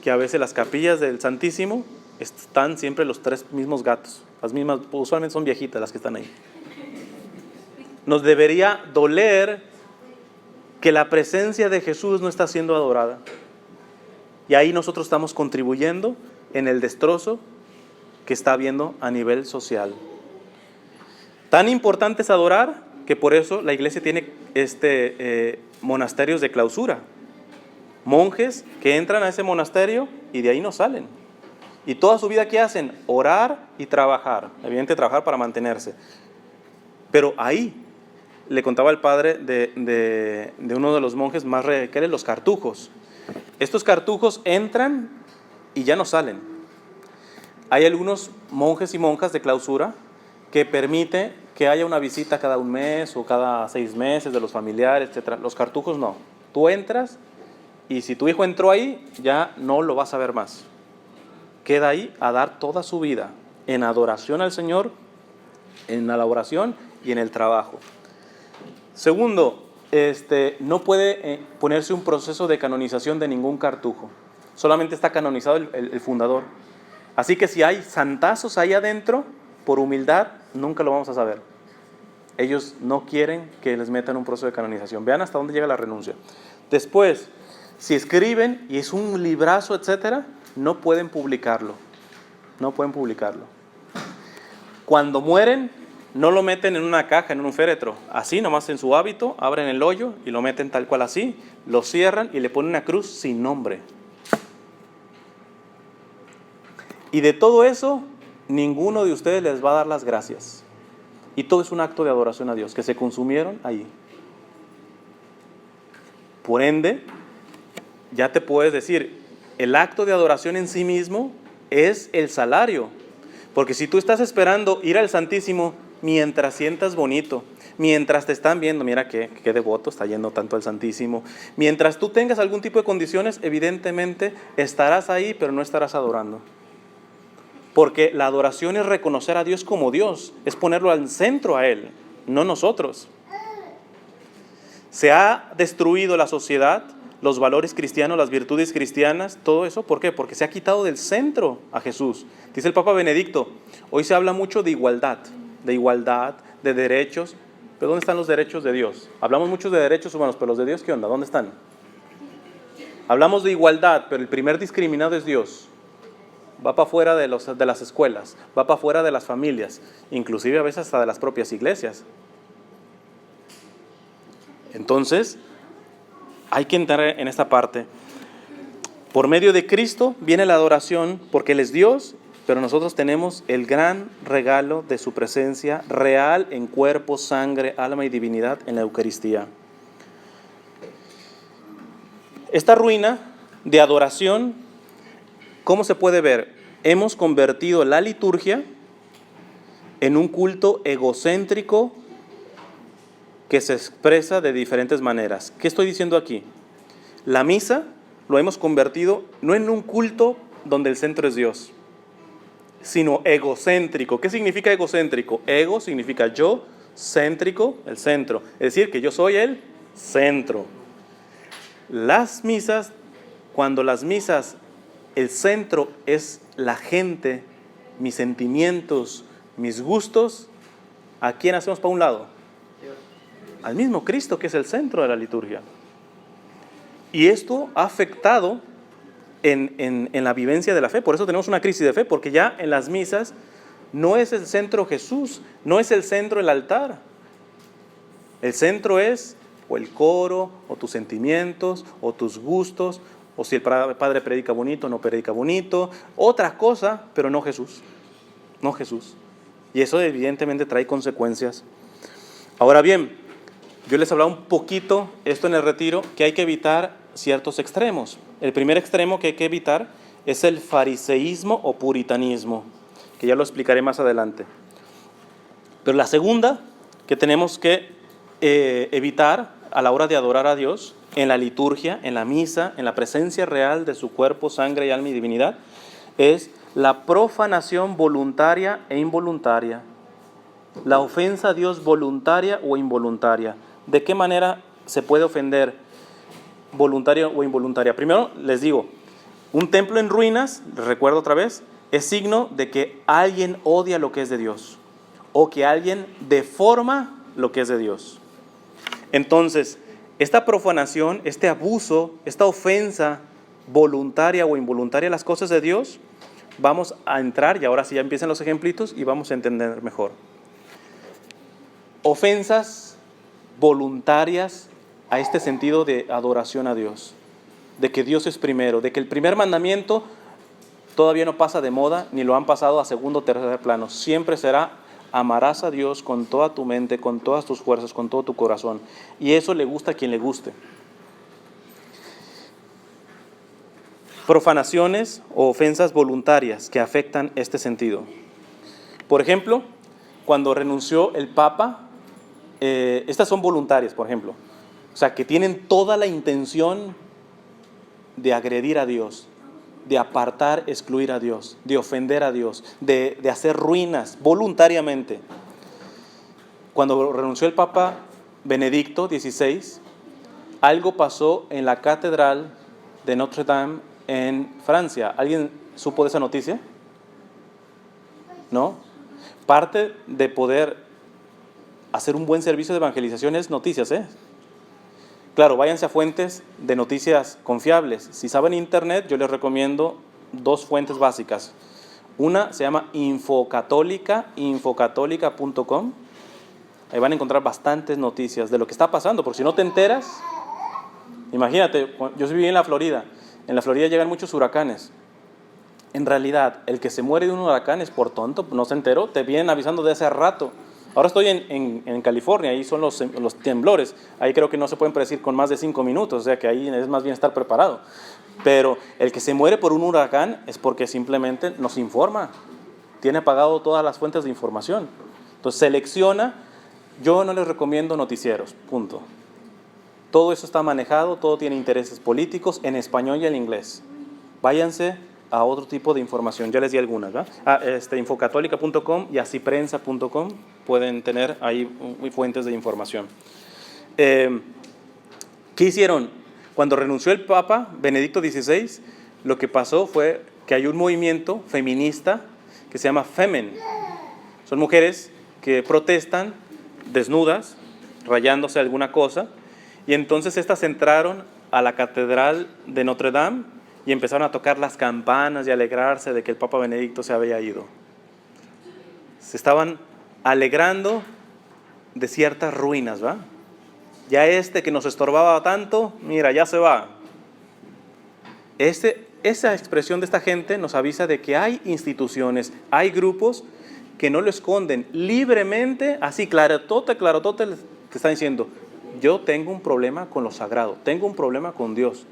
que a veces las capillas del Santísimo están siempre los 3 mismos gatos. Las mismas, usualmente son viejitas las que están ahí. Nos debería doler que la presencia de Jesús no está siendo adorada. Y ahí nosotros estamos contribuyendo en el destrozo que está habiendo a nivel social. Tan importante es adorar que por eso la iglesia tiene monasterios de clausura. Monjes que entran a ese monasterio y de ahí no salen. Y toda su vida, ¿qué hacen? Orar y trabajar. Evidentemente trabajar para mantenerse. Pero ahí, le contaba el padre de uno de los monjes más radicales, los cartujos. Estos cartujos entran y ya no salen. Hay algunos monjes y monjas de clausura que permite que haya una visita cada 1 mes o cada 6 meses de los familiares, etc. Los cartujos no. Tú entras y si tu hijo entró ahí, ya no lo vas a ver más. Queda ahí a dar toda su vida en adoración al Señor, en la oración y en el trabajo. Segundo, no puede ponerse un proceso de canonización de ningún cartujo. Solamente está canonizado el fundador. Así que si hay santazos ahí adentro, por humildad, nunca lo vamos a saber. Ellos no quieren que les metan un proceso de canonización. Vean hasta dónde llega la renuncia. Después, si escriben y es un librazo, etcétera, no pueden publicarlo. No pueden publicarlo. Cuando mueren, no lo meten en una caja, en un féretro. Así, nomás en su hábito, abren el hoyo y lo meten tal cual así, lo cierran y le ponen una cruz sin nombre. Y de todo eso, ninguno de ustedes les va a dar las gracias. Y todo es un acto de adoración a Dios, que se consumieron ahí. Por ende, ya te puedes decir, el acto de adoración en sí mismo es el salario. Porque si tú estás esperando ir al Santísimo mientras sientas bonito, mientras te están viendo, mira qué devoto está yendo tanto al Santísimo, mientras tú tengas algún tipo de condiciones, evidentemente estarás ahí, pero no estarás adorando. Porque la adoración es reconocer a Dios como Dios, es ponerlo al centro a Él, no nosotros. Se ha destruido la sociedad, los valores cristianos, las virtudes cristianas, todo eso, ¿por qué? Porque se ha quitado del centro a Jesús. Dice el Papa Benedicto, hoy se habla mucho de igualdad, de derechos, pero ¿dónde están los derechos de Dios? Hablamos mucho de derechos humanos, pero los de Dios, ¿qué onda? ¿Dónde están? Hablamos de igualdad, pero el primer discriminado es Dios. Va para afuera de las escuelas, va para afuera de las familias, inclusive a veces hasta de las propias iglesias. Entonces, hay que entrar en esta parte. Por medio de Cristo viene la adoración, porque Él es Dios, pero nosotros tenemos el gran regalo de su presencia real en cuerpo, sangre, alma y divinidad en la Eucaristía. Esta ruina de adoración, ¿cómo se puede ver? Hemos convertido la liturgia en un culto egocéntrico que se expresa de diferentes maneras. ¿Qué estoy diciendo aquí? La misa lo hemos convertido no en un culto donde el centro es Dios. sino egocéntrico. ¿Qué significa egocéntrico? Ego significa yo, céntrico, el centro. Es decir, que yo soy el centro. Las misas, cuando las misas, el centro es la gente, mis sentimientos, mis gustos, ¿a quién hacemos para un lado? Al mismo Cristo, que es el centro de la liturgia. Y esto ha afectado en la vivencia de la fe. Por eso tenemos una crisis de fe, porque ya en las misas no es el centro Jesús, no es el centro el altar. El centro es o el coro, o tus sentimientos, o tus gustos, o si el padre predica bonito, no predica bonito, otra cosa, pero no Jesús. No Jesús. Y eso evidentemente trae consecuencias. Ahora bien, yo les hablaba un poquito, esto en el retiro, que hay que evitar ciertos extremos. El primer extremo que hay que evitar es el fariseísmo o puritanismo, que ya lo explicaré más adelante. Pero la segunda que tenemos que evitar a la hora de adorar a Dios, en la liturgia, en la misa, en la presencia real de su cuerpo, sangre y alma y divinidad, es la profanación voluntaria e involuntaria. La ofensa a Dios voluntaria o involuntaria. ¿De qué manera se puede ofender voluntaria o involuntaria? Primero les digo, un templo en ruinas, les recuerdo otra vez, es signo de que alguien odia lo que es de Dios o que alguien deforma lo que es de Dios. Entonces, esta profanación, este abuso, esta ofensa voluntaria o involuntaria a las cosas de Dios, vamos a entrar, y ahora sí ya empiezan los ejemplitos y vamos a entender mejor. Ofensas voluntarias a este sentido de adoración a Dios, de que Dios es primero, de que el primer mandamiento todavía no pasa de moda, ni lo han pasado a segundo o tercer plano. Siempre será: amarás a Dios con toda tu mente, con todas tus fuerzas, con todo tu corazón. Y eso le gusta a quien le guste. Profanaciones o ofensas voluntarias que afectan este sentido. Por ejemplo, cuando renunció el Papa, estas son voluntarias, por ejemplo. O sea, que tienen toda la intención de agredir a Dios, de apartar, excluir a Dios, de ofender a Dios, de hacer ruinas voluntariamente. Cuando renunció el Papa Benedicto XVI, algo pasó en la catedral de Notre Dame en Francia. ¿Alguien supo de esa noticia? ¿No? Parte de poder hacer un buen servicio de evangelización es noticias, ¿eh? Claro, váyanse a fuentes de noticias confiables. Si saben internet, yo les recomiendo 2 fuentes básicas. Una se llama Infocatólica, infocatólica.com. Ahí van a encontrar bastantes noticias de lo que está pasando, porque si no te enteras, imagínate, yo viví en la Florida. En la Florida llegan muchos huracanes. En realidad, el que se muere de un huracán es por tonto, no se enteró, te vienen avisando de hace rato. Ahora estoy en California, ahí son los temblores. Ahí creo que no se pueden predecir con más de 5 minutos, o sea que ahí es más bien estar preparado. Pero el que se muere por un huracán es porque simplemente nos informa. Tiene apagado todas las fuentes de información. Entonces selecciona. Yo no les recomiendo noticieros, punto. Todo eso está manejado, todo tiene intereses políticos en español y en inglés. Váyanse a otro tipo de información, ya les di algunas, ¿verdad? Infocatólica.com y asiprensa.com pueden tener ahí fuentes de información. ¿Qué hicieron? Cuando renunció el Papa Benedicto XVI, lo que pasó fue que hay un movimiento feminista que se llama Femen. Son mujeres que protestan desnudas, rayándose alguna cosa, y entonces estas entraron a la catedral de Notre Dame y empezaron a tocar las campanas y alegrarse de que el Papa Benedicto se había ido. Se estaban alegrando de ciertas ruinas, ¿va? Ya que nos estorbaba tanto, mira, ya se va. Esa expresión de esta gente nos avisa de que hay instituciones, hay grupos que no lo esconden libremente, así clarotote, te están diciendo: yo tengo un problema con lo sagrado, tengo un problema con Dios.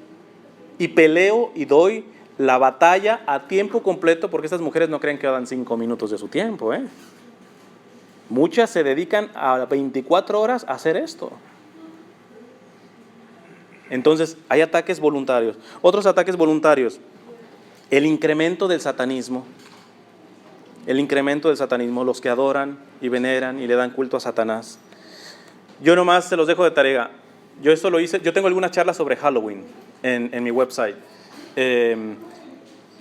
Y peleo y doy la batalla a tiempo completo, porque estas mujeres no creen que dan 5 minutos de su tiempo, ¿eh? Muchas se dedican a 24 horas a hacer esto. Entonces, hay ataques voluntarios. Otros ataques voluntarios: el incremento del satanismo. el incremento del satanismo, los que adoran y veneran y le dan culto a Satanás. Yo nomás se los dejo de tarea. Yo esto lo hice, yo tengo algunas charlas sobre Halloween en mi website,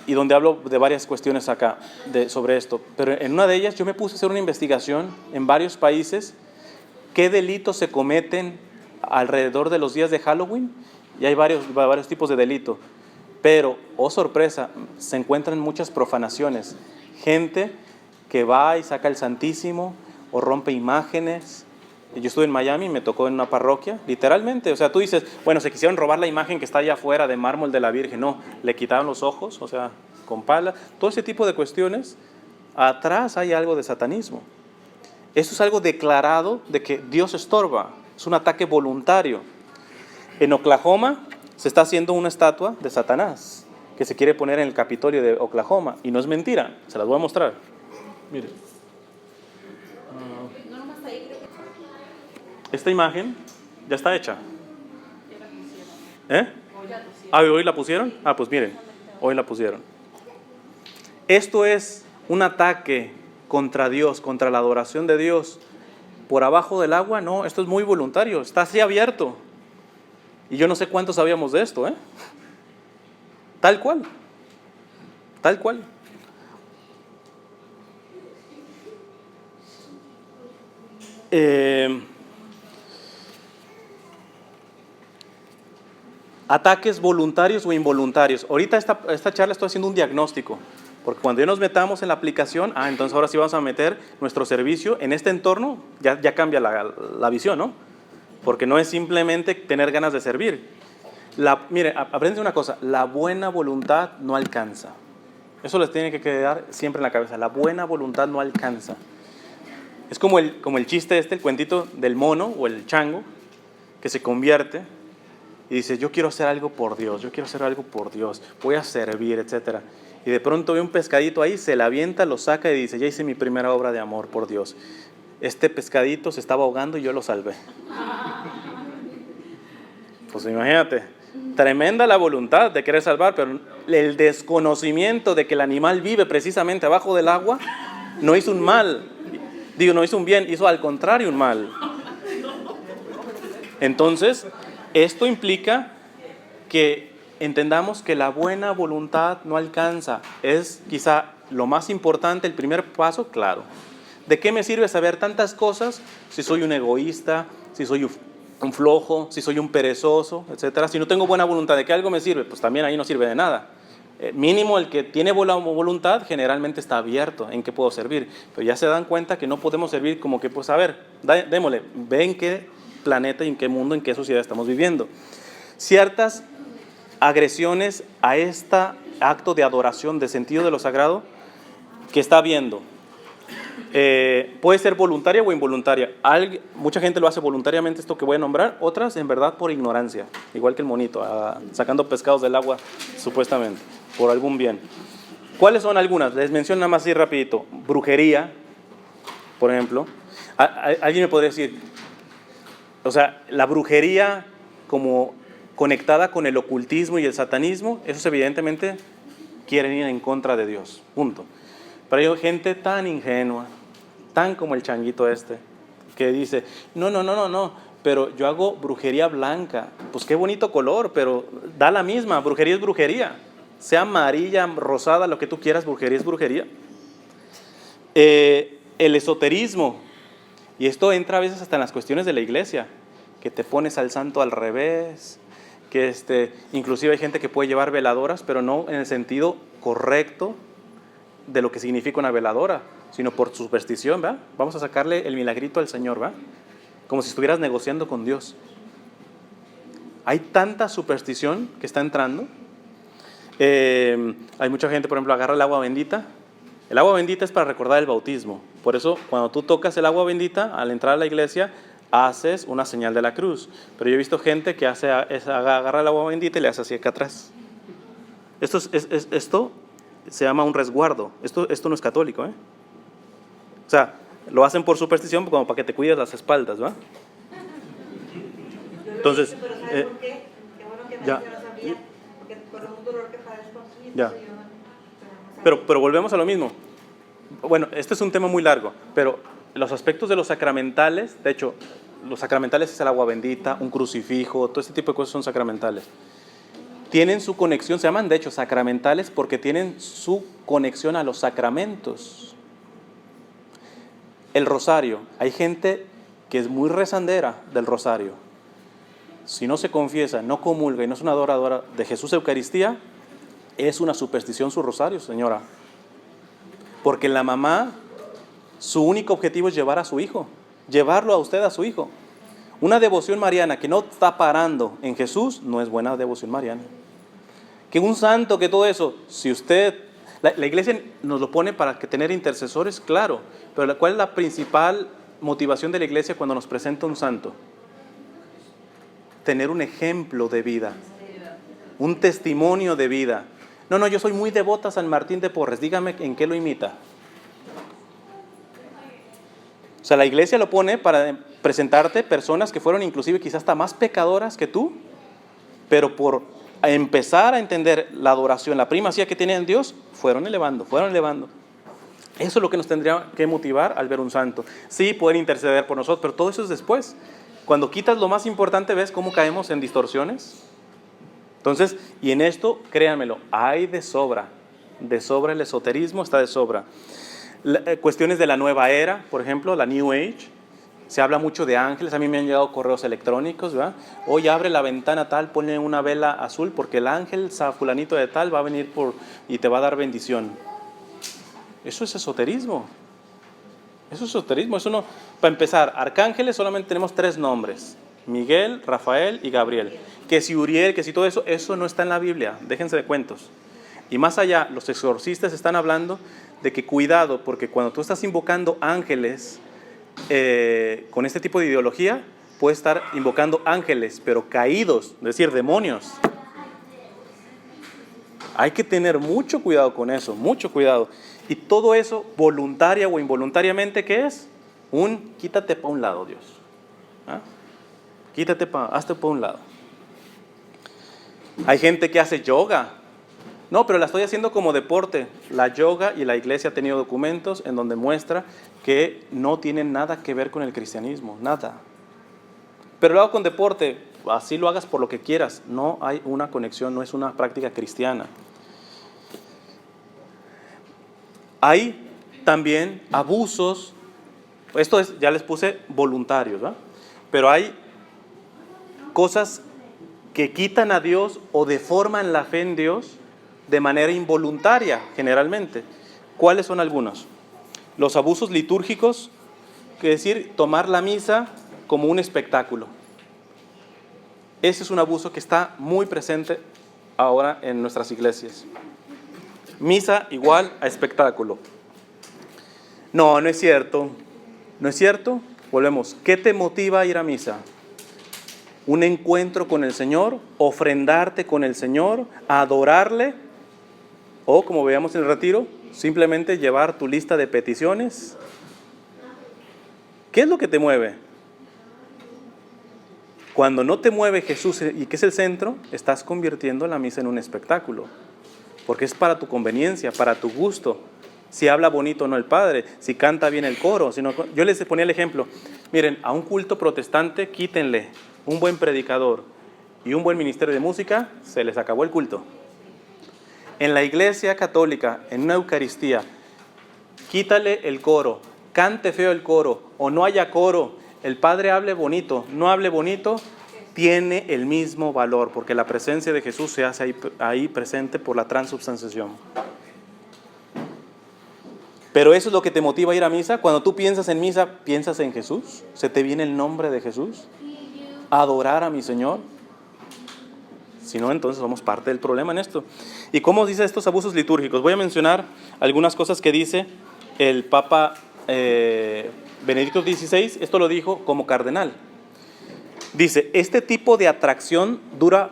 y donde hablo de varias cuestiones acá sobre esto. Pero en una de ellas yo me puse a hacer una investigación en varios países, qué delitos se cometen alrededor de los días de Halloween, y hay varios tipos de delito. Pero, oh sorpresa, se encuentran muchas profanaciones. Gente que va y saca el Santísimo o rompe imágenes. Yo estuve en Miami, me tocó en una parroquia, literalmente. O sea, tú dices, bueno, se quisieron robar la imagen que está allá afuera de mármol de la Virgen. No, le quitaron los ojos, o sea, con pala. Todo ese tipo de cuestiones, atrás hay algo de satanismo. Eso es algo declarado de que Dios estorba. Es un ataque voluntario. En Oklahoma se está haciendo una estatua de Satanás que se quiere poner en el Capitolio de Oklahoma. Y no es mentira, se las voy a mostrar. Mire. Esta imagen ya está hecha. ¿Eh? ¿Hoy la pusieron? Pues miren, hoy la pusieron. Esto es un ataque contra Dios, contra la adoración de Dios. Por abajo del agua, no, esto es muy voluntario, está así abierto. Y yo no sé cuántos sabíamos de esto, ¿eh? Tal cual. Tal cual. Ataques voluntarios o involuntarios. Ahorita esta charla estoy haciendo un diagnóstico, porque cuando ya nos metamos en la aplicación, entonces ahora sí vamos a meter nuestro servicio en este entorno, ya cambia la visión, ¿no? Porque no es simplemente tener ganas de servir. Mire, apréndanse una cosa, la buena voluntad no alcanza. Eso les tiene que quedar siempre en la cabeza, la buena voluntad no alcanza. Es como el chiste el cuentito del mono o el chango, que se convierte y dice, yo quiero hacer algo por Dios, voy a servir, etc. Y de pronto ve un pescadito ahí, se la avienta, lo saca y dice, ya hice mi primera obra de amor por Dios. Este pescadito se estaba ahogando y yo lo salvé. Pues imagínate, tremenda la voluntad de querer salvar, pero el desconocimiento de que el animal vive precisamente abajo del agua, no hizo un mal, no hizo un bien, hizo al contrario un mal. Entonces, esto implica que entendamos que la buena voluntad no alcanza. Es quizá lo más importante, el primer paso, claro. ¿De qué me sirve saber tantas cosas si soy un egoísta, si soy un flojo, si soy un perezoso, etcétera? Si no tengo buena voluntad, ¿de qué algo me sirve? Pues también ahí no sirve de nada. Mínimo el que tiene buena voluntad generalmente está abierto en qué puedo servir. Pero ya se dan cuenta que no podemos servir como que, pues a ver, démosle, ve en qué planeta y en qué mundo, en qué sociedad estamos viviendo. Ciertas agresiones a este acto de adoración, de sentido de lo sagrado que está habiendo. Puede ser voluntaria o involuntaria. Mucha gente lo hace voluntariamente, esto que voy a nombrar, otras en verdad por ignorancia, igual que el monito, sacando pescados del agua supuestamente, por algún bien. ¿Cuáles son algunas? Les menciono nada más así rapidito. Brujería, por ejemplo. Alguien me podría decir, o sea, la brujería como conectada con el ocultismo y el satanismo, esos evidentemente quieren ir en contra de Dios, punto. Pero hay gente tan ingenua, tan como el changuito que dice, no, pero yo hago brujería blanca. Pues qué bonito color, pero da la misma, brujería es brujería. Sea amarilla, rosada, lo que tú quieras, brujería es brujería. El esoterismo, y esto entra a veces hasta en las cuestiones de la iglesia, que te pones al santo al revés, que inclusive hay gente que puede llevar veladoras, pero no en el sentido correcto de lo que significa una veladora, sino por superstición, ¿verdad? Vamos a sacarle el milagrito al Señor, ¿verdad? Como si estuvieras negociando con Dios. Hay tanta superstición que está entrando. Hay mucha gente, por ejemplo, agarra el agua bendita. El agua bendita es para recordar el bautismo. Por eso, cuando tú tocas el agua bendita, al entrar a la iglesia, haces una señal de la cruz. Pero yo he visto gente que agarra el agua bendita y le hace así acá atrás. Esto se llama un resguardo. Esto no es católico, ¿eh? O sea, lo hacen por superstición como para que te cuides las espaldas, ¿va? Entonces, pero ¿sabes por qué? Qué bueno que ya. yo no sabía, porque con un dolor que padezco aquí, Ya. entonces yo no sabía. Pero volvemos a lo mismo. Bueno, este es un tema muy largo, pero los aspectos de los sacramentales, de hecho, los sacramentales es el agua bendita, un crucifijo, todo este tipo de cosas son sacramentales. Tienen su conexión, se llaman de hecho sacramentales porque tienen su conexión a los sacramentos. El rosario, hay gente que es muy rezandera del rosario. Si no se confiesa, no comulga y no es una adoradora de Jesús Eucaristía, es una superstición su rosario, señora. Porque la mamá, su único objetivo es llevar a su hijo, llevarlo a usted a su hijo. Una devoción mariana que no está parando en Jesús no es buena devoción mariana. Que un santo, que todo eso, si usted... La iglesia nos lo pone para que tener intercesores, claro, pero ¿cuál es la principal motivación de la iglesia cuando nos presenta un santo? Tener un ejemplo de vida, un testimonio de vida. No, yo soy muy devota a San Martín de Porres, dígame en qué lo imita. O sea, la iglesia lo pone para presentarte personas que fueron inclusive quizás hasta más pecadoras que tú, pero por empezar a entender la adoración, la primacía que tiene en Dios, fueron elevando. Eso es lo que nos tendría que motivar al ver un santo. Sí, poder interceder por nosotros, pero todo eso es después. Cuando quitas lo más importante, ¿ves cómo caemos en distorsiones? Entonces, y en esto, créanmelo, hay de sobra el esoterismo, está de sobra. Cuestiones de la nueva era, por ejemplo, la New Age, se habla mucho de ángeles, a mí me han llegado correos electrónicos, ¿verdad? Hoy abre la ventana tal, ponle una vela azul, porque el ángel fulanito de tal va a venir y te va a dar bendición. Eso es esoterismo. Eso no, para empezar, arcángeles solamente tenemos 3 nombres: Miguel, Rafael y Gabriel. Que si Uriel, que si todo eso, eso no está en la Biblia, déjense de cuentos. Y más allá, los exorcistas están hablando de que cuidado, porque cuando tú estás invocando ángeles con este tipo de ideología, puedes estar invocando ángeles, pero caídos, es decir, demonios. Hay que tener mucho cuidado con eso, mucho cuidado. Y todo eso, voluntaria o involuntariamente, ¿qué es? Quítate para un lado, Dios. ¿Ah? Hazte para un lado. Hay gente que hace yoga. No, pero la estoy haciendo como deporte. La yoga y la iglesia ha tenido documentos en donde muestra que no tienen nada que ver con el cristianismo, nada. Pero lo hago con deporte, así lo hagas por lo que quieras. No hay una conexión, no es una práctica cristiana. Hay también abusos, esto es, ya les puse voluntarios, ¿verdad? Pero hay cosas que quitan a Dios o deforman la fe en Dios de manera involuntaria, generalmente. ¿Cuáles son algunos? Los abusos litúrgicos, que es decir, tomar la misa como un espectáculo. Ese es un abuso que está muy presente ahora en nuestras iglesias. Misa igual a espectáculo. No es cierto. ¿No es cierto? Volvemos. ¿Qué te motiva a ir a misa? Un encuentro con el Señor, ofrendarte con el Señor, adorarle, o como veamos en el retiro, simplemente llevar tu lista de peticiones. ¿Qué es lo que te mueve? Cuando no te mueve Jesús y que es el centro, estás convirtiendo la misa en un espectáculo. Porque es para tu conveniencia, para tu gusto. Si habla bonito o no el padre, si canta bien el coro. Yo les ponía el ejemplo. Miren, a un culto protestante quítenle un buen predicador y un buen ministerio de música, se les acabó el culto. En la iglesia católica, en una Eucaristía, quítale el coro, cante feo el coro o no haya coro, el padre hable bonito, no hable bonito, tiene el mismo valor, porque la presencia de Jesús se hace ahí presente por la transubstanciación. Pero eso es lo que te motiva a ir a misa. Cuando tú piensas en misa, ¿piensas en Jesús? ¿Se te viene el nombre de Jesús? ¿Adorar a mi Señor? Si no, entonces somos parte del problema en esto. ¿Y cómo dice estos abusos litúrgicos? Voy a mencionar algunas cosas que dice el Papa Benedicto XVI. Esto lo dijo como cardenal. Dice, este tipo de atracción dura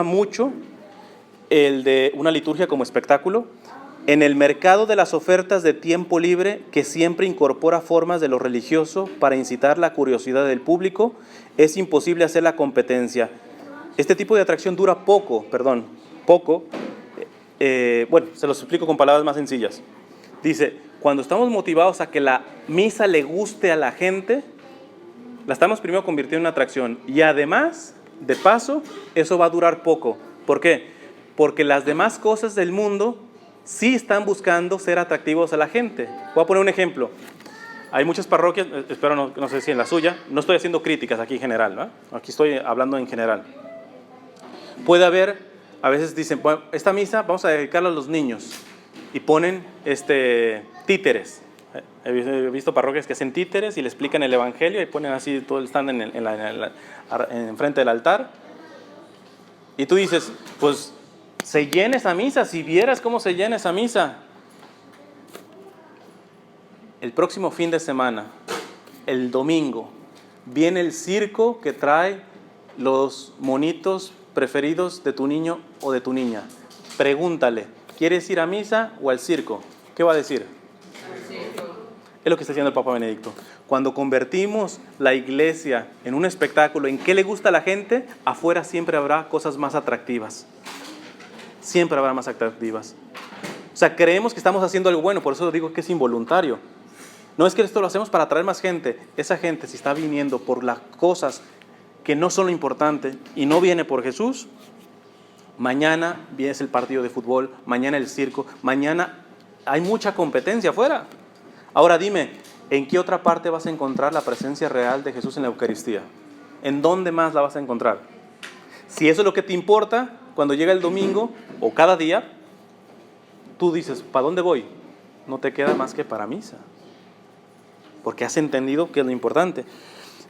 mucho, el de una liturgia como espectáculo, en el mercado de las ofertas de tiempo libre que siempre incorpora formas de lo religioso para incitar la curiosidad del público, es imposible hacer la competencia. Este tipo de atracción dura poco, bueno, se los explico con palabras más sencillas. Dice, cuando estamos motivados a que la misa le guste a la gente, la estamos primero convirtiendo en una atracción. Y además, de paso, eso va a durar poco. ¿Por qué? Porque las demás cosas del mundo sí están buscando ser atractivos a la gente. Voy a poner un ejemplo. Hay muchas parroquias, espero no sé si en la suya, no estoy haciendo críticas aquí en general, ¿no? Aquí estoy hablando en general. Puede haber, a veces dicen, bueno, esta misa vamos a dedicarla a los niños y ponen títeres. He visto parroquias que hacen títeres y le explican el evangelio y ponen así todo el stand en frente del altar. Y tú dices, pues se llena esa misa, si vieras cómo se llena esa misa. El próximo fin de semana, el domingo, viene el circo que trae los monitos preferidos de tu niño o de tu niña. Pregúntale, ¿quieres ir a misa o al circo? ¿Qué va a decir? Al circo. Es lo que está haciendo el Papa Benedicto. Cuando convertimos la iglesia en un espectáculo, ¿en qué le gusta a la gente? Afuera siempre habrá cosas más atractivas. Siempre habrá más atractivas. O sea, creemos que estamos haciendo algo bueno, por eso digo que es involuntario. No es que esto lo hacemos para atraer más gente. Esa gente, si está viniendo por las cosas que no son lo importante y no viene por Jesús, mañana viene el partido de fútbol, mañana el circo, mañana hay mucha competencia afuera. Ahora dime, ¿en qué otra parte vas a encontrar la presencia real de Jesús en la Eucaristía? ¿En dónde más la vas a encontrar? Si eso es lo que te importa, cuando llega el domingo o cada día, tú dices, ¿para dónde voy? No te queda más que para misa. Porque has entendido que es lo importante.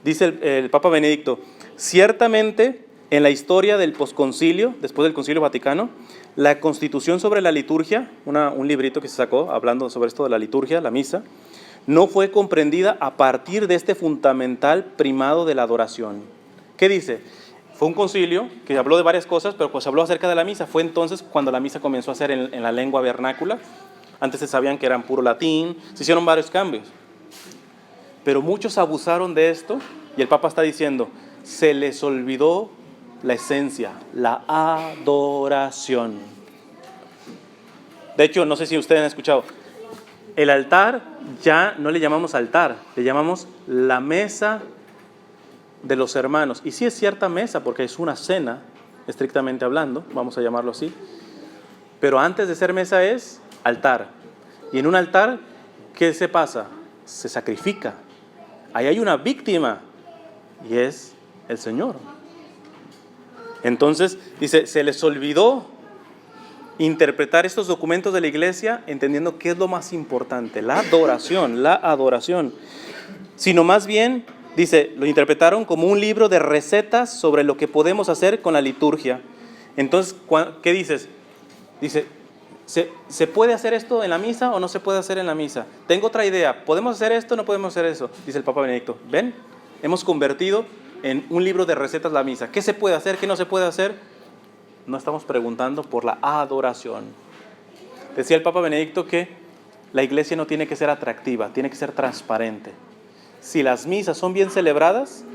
Dice el Papa Benedicto, ciertamente en la historia del posconcilio, después del Concilio Vaticano, la Constitución sobre la liturgia, un librito que se sacó hablando sobre esto de la liturgia, la misa, no fue comprendida a partir de este fundamental primado de la adoración. ¿Qué dice? Fue un concilio que habló de varias cosas, pero pues habló acerca de la misa. Fue entonces cuando la misa comenzó a ser en la lengua vernácula. Antes se sabían que eran puro latín, se hicieron varios cambios. Pero muchos abusaron de esto y el Papa está diciendo, se les olvidó la esencia, la adoración. De hecho, no sé si ustedes han escuchado, el altar ya no le llamamos altar, le llamamos la mesa de los hermanos. Y sí es cierta mesa porque es una cena, estrictamente hablando, vamos a llamarlo así. Pero antes de ser mesa es altar. Y en un altar, ¿qué se pasa? Se sacrifica. Ahí hay una víctima y es el Señor. Entonces, dice, se les olvidó interpretar estos documentos de la iglesia entendiendo qué es lo más importante, la adoración. Sino más bien, dice, lo interpretaron como un libro de recetas sobre lo que podemos hacer con la liturgia. Entonces, ¿qué dices? Dice, ¿se puede hacer esto en la misa o no se puede hacer en la misa? Tengo otra idea, ¿podemos hacer esto o no podemos hacer eso? Dice el Papa Benedicto, ¿ven? Hemos convertido en un libro de recetas la misa. ¿Qué se puede hacer? ¿Qué no se puede hacer? No estamos preguntando por la adoración. Decía el Papa Benedicto que la iglesia no tiene que ser atractiva, tiene que ser transparente. Si las misas son bien celebradas,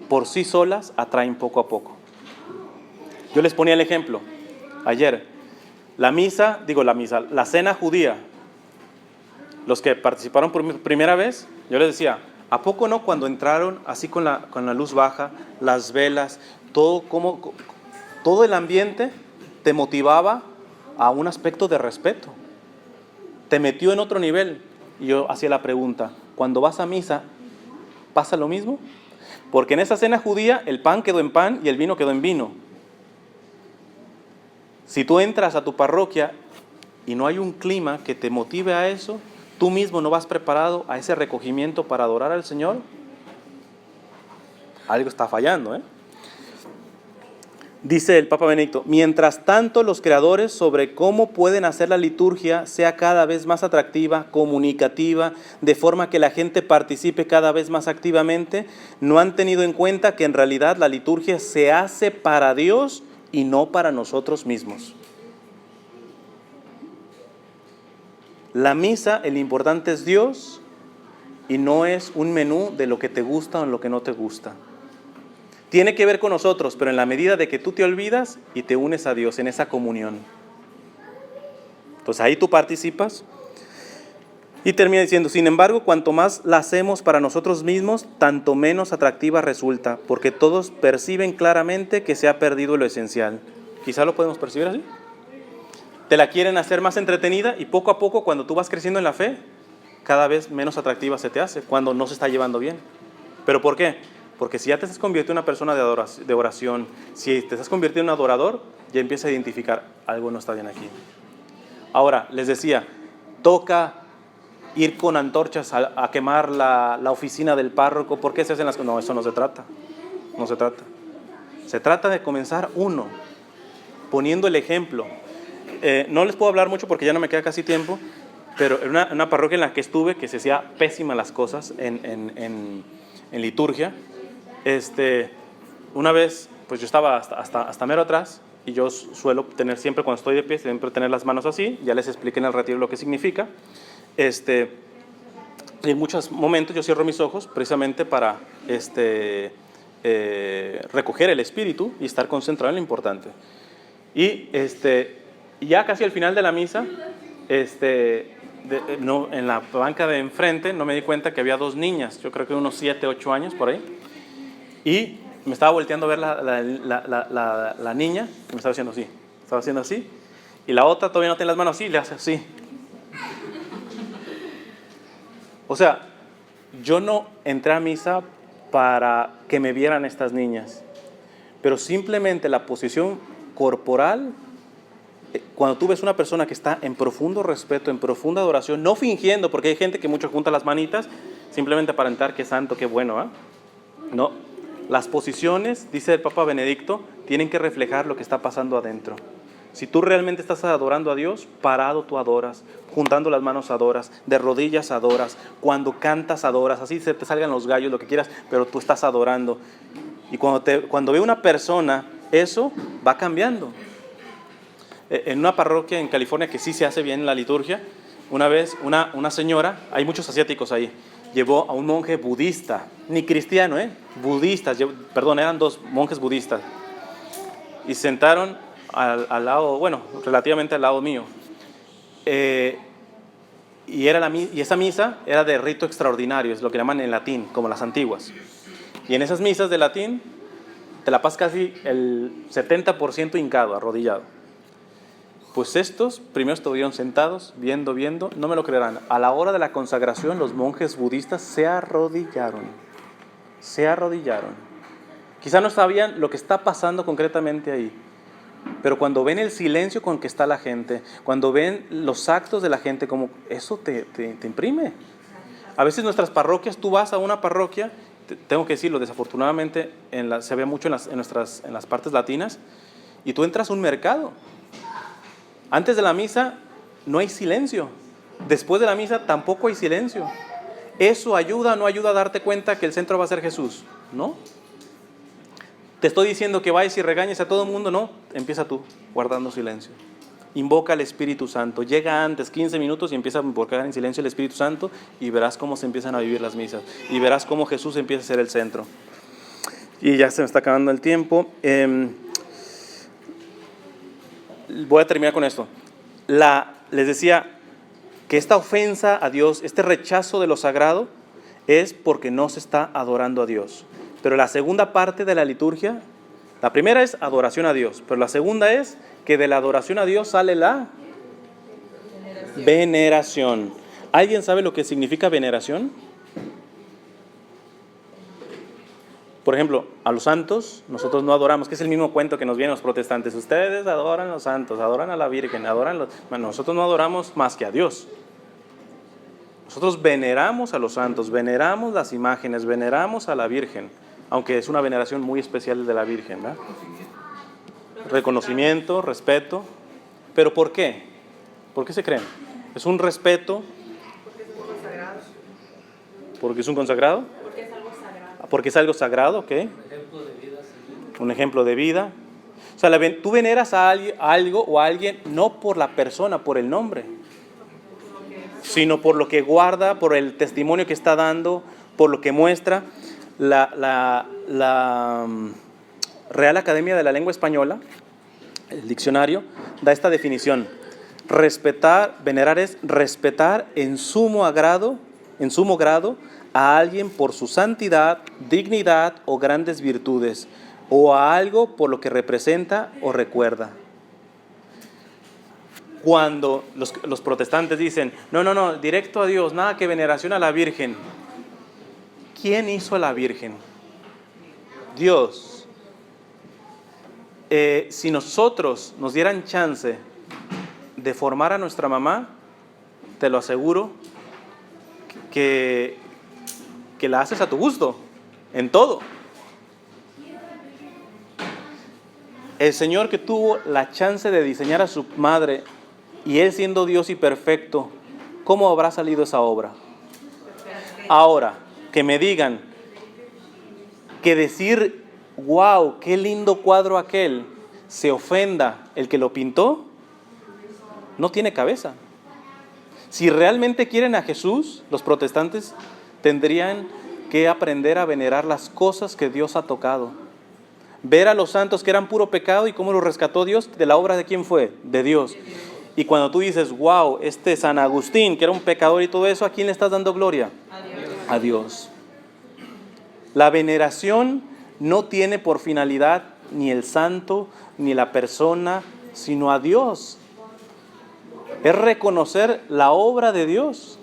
por sí solas atraen poco a poco. Yo les ponía el ejemplo ayer. La cena judía, los que participaron por primera vez, yo les decía, ¿a poco no cuando entraron así con la luz baja, las velas, todo el ambiente te motivaba a un aspecto de respeto? Te metió en otro nivel. Y yo hacía la pregunta, cuando vas a misa, ¿pasa lo mismo? Porque en esa cena judía el pan quedó en pan y el vino quedó en vino. Si tú entras a tu parroquia y no hay un clima que te motive a eso, tú mismo no vas preparado a ese recogimiento para adorar al Señor, algo está fallando, ¿eh? Dice el Papa Benedicto, mientras tanto los creadores sobre cómo pueden hacer la liturgia sea cada vez más atractiva, comunicativa, de forma que la gente participe cada vez más activamente, no han tenido en cuenta que en realidad la liturgia se hace para Dios y no para nosotros mismos. La misa, el importante es Dios y no es un menú de lo que te gusta o lo que no te gusta. Tiene que ver con nosotros, pero en la medida de que tú te olvidas y te unes a Dios en esa comunión. Entonces ahí tú participas. Y termina diciendo, sin embargo, cuanto más la hacemos para nosotros mismos, tanto menos atractiva resulta, porque todos perciben claramente que se ha perdido lo esencial. Quizá lo podemos percibir así. Te la quieren hacer más entretenida y poco a poco, cuando tú vas creciendo en la fe, cada vez menos atractiva se te hace, cuando no se está llevando bien. ¿Pero por qué? Porque si ya te estás convirtiendo en una persona de oración, si te estás convirtiendo en un adorador, ya empieza a identificar, algo no está bien aquí. Ahora, les decía, toca ir con antorchas a quemar la oficina del párroco. ¿Por qué se hacen las cosas? No, eso no se trata. No se trata. Se trata de comenzar uno, poniendo el ejemplo. No les puedo hablar mucho porque ya no me queda casi tiempo, pero en una parroquia en la que estuve, que se hacía pésimas las cosas en liturgia, una vez, pues yo estaba hasta mero atrás, y yo suelo tener siempre, cuando estoy de pie, siempre tener las manos así. Ya les expliqué en el retiro lo que significa. En muchos momentos yo cierro mis ojos precisamente para recoger el espíritu y estar concentrado en lo importante. Y ya casi al final de la misa, en la banca de enfrente, no me di cuenta que había dos niñas, yo creo que unos 7, 8 años por ahí, y me estaba volteando a ver la niña, y me estaba haciendo así, y la otra todavía no tiene las manos así, y le hace así. O sea, yo no entré a misa para que me vieran estas niñas, pero simplemente la posición corporal, cuando tú ves una persona que está en profundo respeto, en profunda adoración, no fingiendo, porque hay gente que mucho junta las manitas simplemente para aparentar que santo, qué bueno, ¿eh? No, las posiciones, dice el Papa Benedicto, tienen que reflejar lo que está pasando adentro. Si tú realmente estás adorando a Dios, parado tú adoras, juntando las manos adoras, de rodillas adoras, cuando cantas adoras, así se te salgan los gallos, lo que quieras, pero tú estás adorando. Y cuando ve una persona, eso va cambiando. En una parroquia en California que sí se hace bien la liturgia, una vez una señora, hay muchos asiáticos ahí, llevó a un monje budista, ni cristiano, budistas, eran 2 monjes budistas, y sentaron al lado, bueno, relativamente al lado mío, y esa misa era de rito extraordinario, es lo que llaman en latín, como las antiguas, y en esas misas de latín te la pasas casi el 70% hincado, arrodillado. Pues estos primero estuvieron sentados, viendo, no me lo creerán, a la hora de la consagración los monjes budistas se arrodillaron. Quizá no sabían lo que está pasando concretamente ahí, pero cuando ven el silencio con que está la gente, cuando ven los actos de la gente, como eso te imprime. A veces nuestras parroquias, tú vas a una parroquia, tengo que decirlo, desafortunadamente se ve mucho en las partes latinas, y tú entras a un mercado. Antes de la misa no hay silencio. Después de la misa tampoco hay silencio. ¿Eso ayuda o no ayuda a darte cuenta que el centro va a ser Jesús? ¿No? Te estoy diciendo que vayas y regañes a todo el mundo, no. Empieza tú, guardando silencio. Invoca al Espíritu Santo. Llega antes, 15 minutos, y empieza a invocar en silencio el Espíritu Santo, y verás cómo se empiezan a vivir las misas. Y verás cómo Jesús empieza a ser el centro. Y ya se me está acabando el tiempo. Voy a terminar con esto. Les decía que esta ofensa a Dios, este rechazo de lo sagrado, es porque no se está adorando a Dios. Pero la segunda parte de la liturgia, la primera es adoración a Dios, pero la segunda es que de la adoración a Dios sale la veneración. ¿Alguien sabe lo que significa veneración? Por ejemplo, a los santos nosotros no adoramos, que es el mismo cuento que nos vienen los protestantes. Ustedes adoran a los santos, adoran a la Virgen, nosotros no adoramos más que a Dios. Nosotros veneramos a los santos, veneramos las imágenes, veneramos a la Virgen, aunque es una veneración muy especial de la Virgen, ¿verdad? Reconocimiento, respeto. ¿Pero por qué? ¿Por qué se creen? ¿Es un respeto? Porque es algo sagrado. ¿Porque es un consagrado? Porque es algo sagrado. Porque es algo sagrado, ¿ok? Un ejemplo de vida. O sea, tú veneras a algo o a alguien no por la persona, por el nombre, sino por lo que guarda, por el testimonio que está dando, por lo que muestra. La Real Academia de la Lengua Española, el diccionario, da esta definición. Respetar, venerar es respetar en sumo grado a alguien por su santidad, dignidad o grandes virtudes, o a algo por lo que representa o recuerda. Cuando los protestantes dicen, no, directo a Dios, nada que veneración a la Virgen. ¿Quién hizo a la Virgen? Dios. Si nosotros nos dieran chance de formar a nuestra mamá, te lo aseguro que la haces a tu gusto, en todo. El Señor que tuvo la chance de diseñar a su madre, y Él siendo Dios y perfecto, ¿cómo habrá salido esa obra? Ahora, que me digan que decir, wow, qué lindo cuadro aquel, se ofenda el que lo pintó, no tiene cabeza. Si realmente quieren a Jesús, los protestantes tendrían que aprender a venerar las cosas que Dios ha tocado. Ver a los santos que eran puro pecado y cómo los rescató Dios, de la obra de quién fue, de Dios. Y cuando tú dices, wow, San Agustín, que era un pecador y todo eso, ¿a quién le estás dando gloria? A Dios. A Dios. La veneración no tiene por finalidad ni el santo, ni la persona, sino a Dios. Es reconocer la obra de Dios.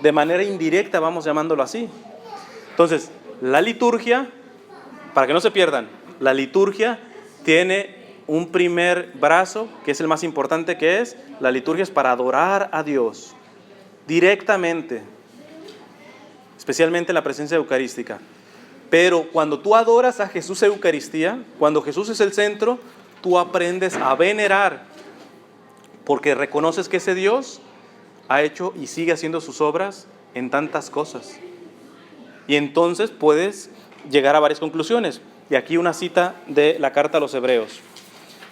De manera indirecta, vamos llamándolo así. Entonces, la liturgia, para que no se pierdan, la liturgia tiene un primer brazo, que es el más importante, que es, la liturgia es para adorar a Dios, directamente, especialmente en la presencia eucarística. Pero cuando tú adoras a Jesús en Eucaristía, cuando Jesús es el centro, tú aprendes a venerar, porque reconoces que ese Dios ha hecho y sigue haciendo sus obras en tantas cosas. Y entonces puedes llegar a varias conclusiones. Y aquí una cita de la carta a los Hebreos,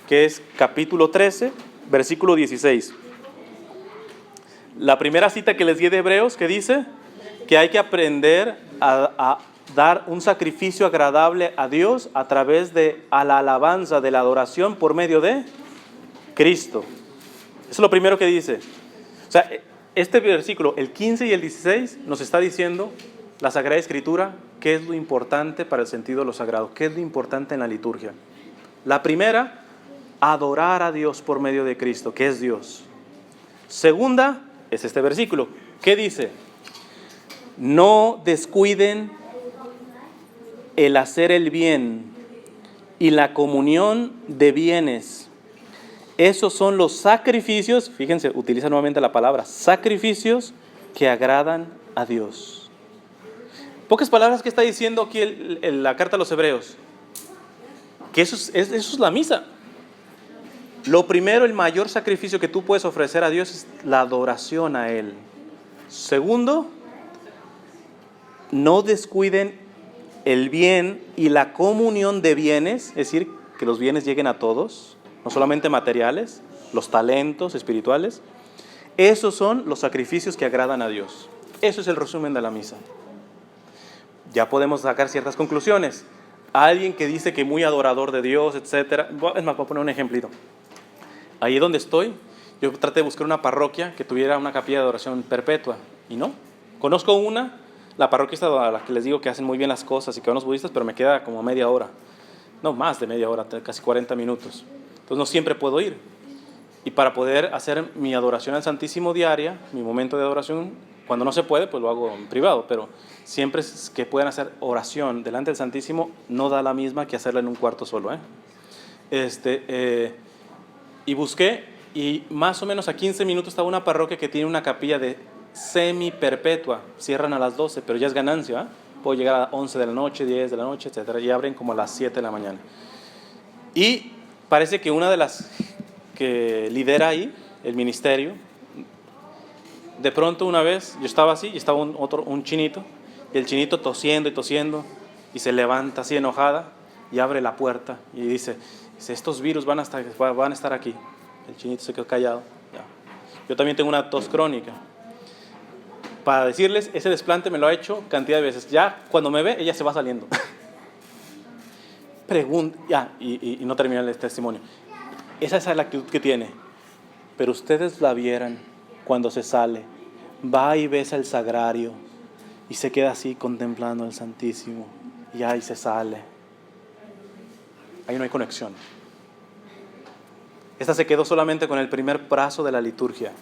que es capítulo 13, versículo 16. La primera cita que les di de Hebreos, que dice que hay que aprender a dar un sacrificio agradable a Dios a través de la alabanza, de la adoración por medio de Cristo. Eso es lo primero que dice. O sea, este versículo, el 15 y el 16, nos está diciendo la Sagrada Escritura, qué es lo importante para el sentido de lo sagrado, qué es lo importante en la liturgia. La primera, adorar a Dios por medio de Cristo, que es Dios. Segunda, es este versículo. ¿Qué dice? No descuiden el hacer el bien y la comunión de bienes. Esos son los sacrificios, fíjense, utiliza nuevamente la palabra, sacrificios que agradan a Dios. Pocas palabras que está diciendo aquí la carta a los Hebreos. Que eso es la misa. Lo primero, el mayor sacrificio que tú puedes ofrecer a Dios es la adoración a Él. Segundo, no descuiden el bien y la comunión de bienes, es decir, que los bienes lleguen a todos, no solamente materiales, los talentos espirituales. Esos son los sacrificios que agradan a Dios. Eso es el resumen de la misa. Ya podemos sacar ciertas conclusiones. Alguien que dice que muy adorador de Dios, etc. Es más, voy a poner un ejemplito. Ahí donde estoy, yo traté de buscar una parroquia que tuviera una capilla de adoración perpetua. Y no. Conozco una, la parroquia esta a la que les digo que hacen muy bien las cosas y que van los budistas, pero me queda como media hora. No, más de media hora, casi 40 minutos. Entonces no siempre puedo ir. Y para poder hacer mi adoración al Santísimo diaria, mi momento de adoración, cuando no se puede, pues lo hago en privado, pero siempre que puedan hacer oración delante del Santísimo, no da la misma que hacerla en un cuarto solo. Y busqué, y más o menos a 15 minutos estaba una parroquia que tiene una capilla de semi-perpetua. Cierran a las 12, pero ya es ganancia. Puedo llegar a 11 de la noche, 10 de la noche, etc. Y abren como a las 7 de la mañana. Y parece que una de las que lidera ahí el ministerio, de pronto una vez yo estaba así y estaba un chinito, y el chinito tosiendo y tosiendo, y se levanta así enojada y abre la puerta y dice, estos virus van a estar aquí. El chinito se quedó callado. Ya. Yo también tengo una tos crónica. Para decirles, ese desplante me lo ha hecho cantidad de veces. Ya cuando me ve, ella se va saliendo. Pregunta, ya, y no termina el testimonio. Esa es la actitud que tiene. pero ustedes la vieran cuando se sale. Va y besa el sagrario y se queda así contemplando al Santísimo y ahí se sale. Ahí no hay conexión. Esta se quedó solamente con el primer brazo de la liturgia.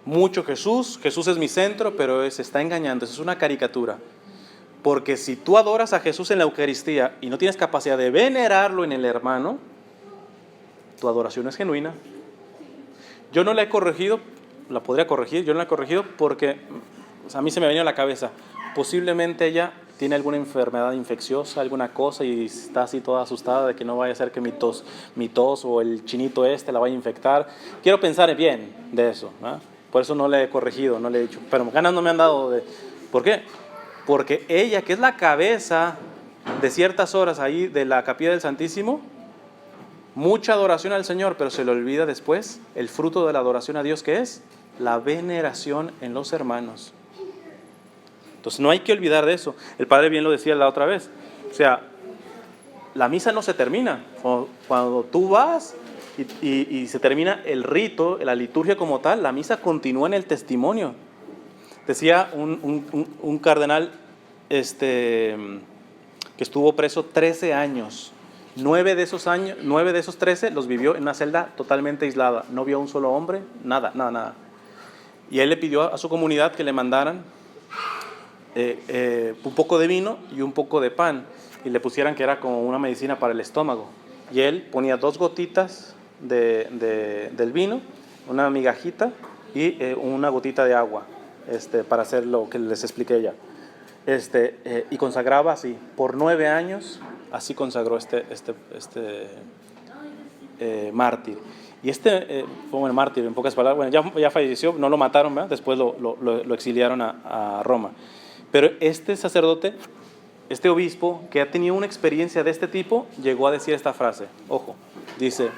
Mucho Jesús es mi centro, pero se está engañando, eso es una caricatura. Porque si tú adoras a Jesús en la Eucaristía y no tienes capacidad de venerarlo en el hermano, tu adoración es genuina. Yo no la he corregido, la podría corregir, yo no la he corregido porque a mí se me venía a la cabeza, posiblemente ella tiene alguna enfermedad infecciosa, alguna cosa y está así toda asustada de que no vaya a ser que mi tos o el chinito la vaya a infectar. Quiero pensar bien de eso, ¿no? Por eso no le he corregido, no le he dicho, pero ganas no me han dado de... ¿Por qué? Porque ella, que es la cabeza de ciertas horas ahí de la capilla del Santísimo, mucha adoración al Señor, pero se le olvida después el fruto de la adoración a Dios, que es la veneración en los hermanos. Entonces no hay que olvidar de eso. El Padre bien lo decía la otra vez. O sea, la misa no se termina. Cuando tú vas y se termina el rito, la liturgia como tal, la misa continúa en el testimonio. Decía un cardenal que estuvo preso 13 años. 9 de esos 13 los vivió en una celda totalmente aislada. No vio a un solo hombre, nada. Y él le pidió a su comunidad que le mandaran un poco de vino y un poco de pan. Y le pusieran que era como una medicina para el estómago. Y él ponía 2 gotitas del vino, una migajita y una gotita de agua. Para hacer lo que les expliqué ya. Y consagraba así, por 9 años, así consagró este mártir. Y bueno, mártir, en pocas palabras, bueno, ya falleció, no lo mataron, ¿verdad? Después lo exiliaron a Roma. Pero este sacerdote, este obispo, que ha tenido una experiencia de este tipo, llegó a decir esta frase. Ojo, dice...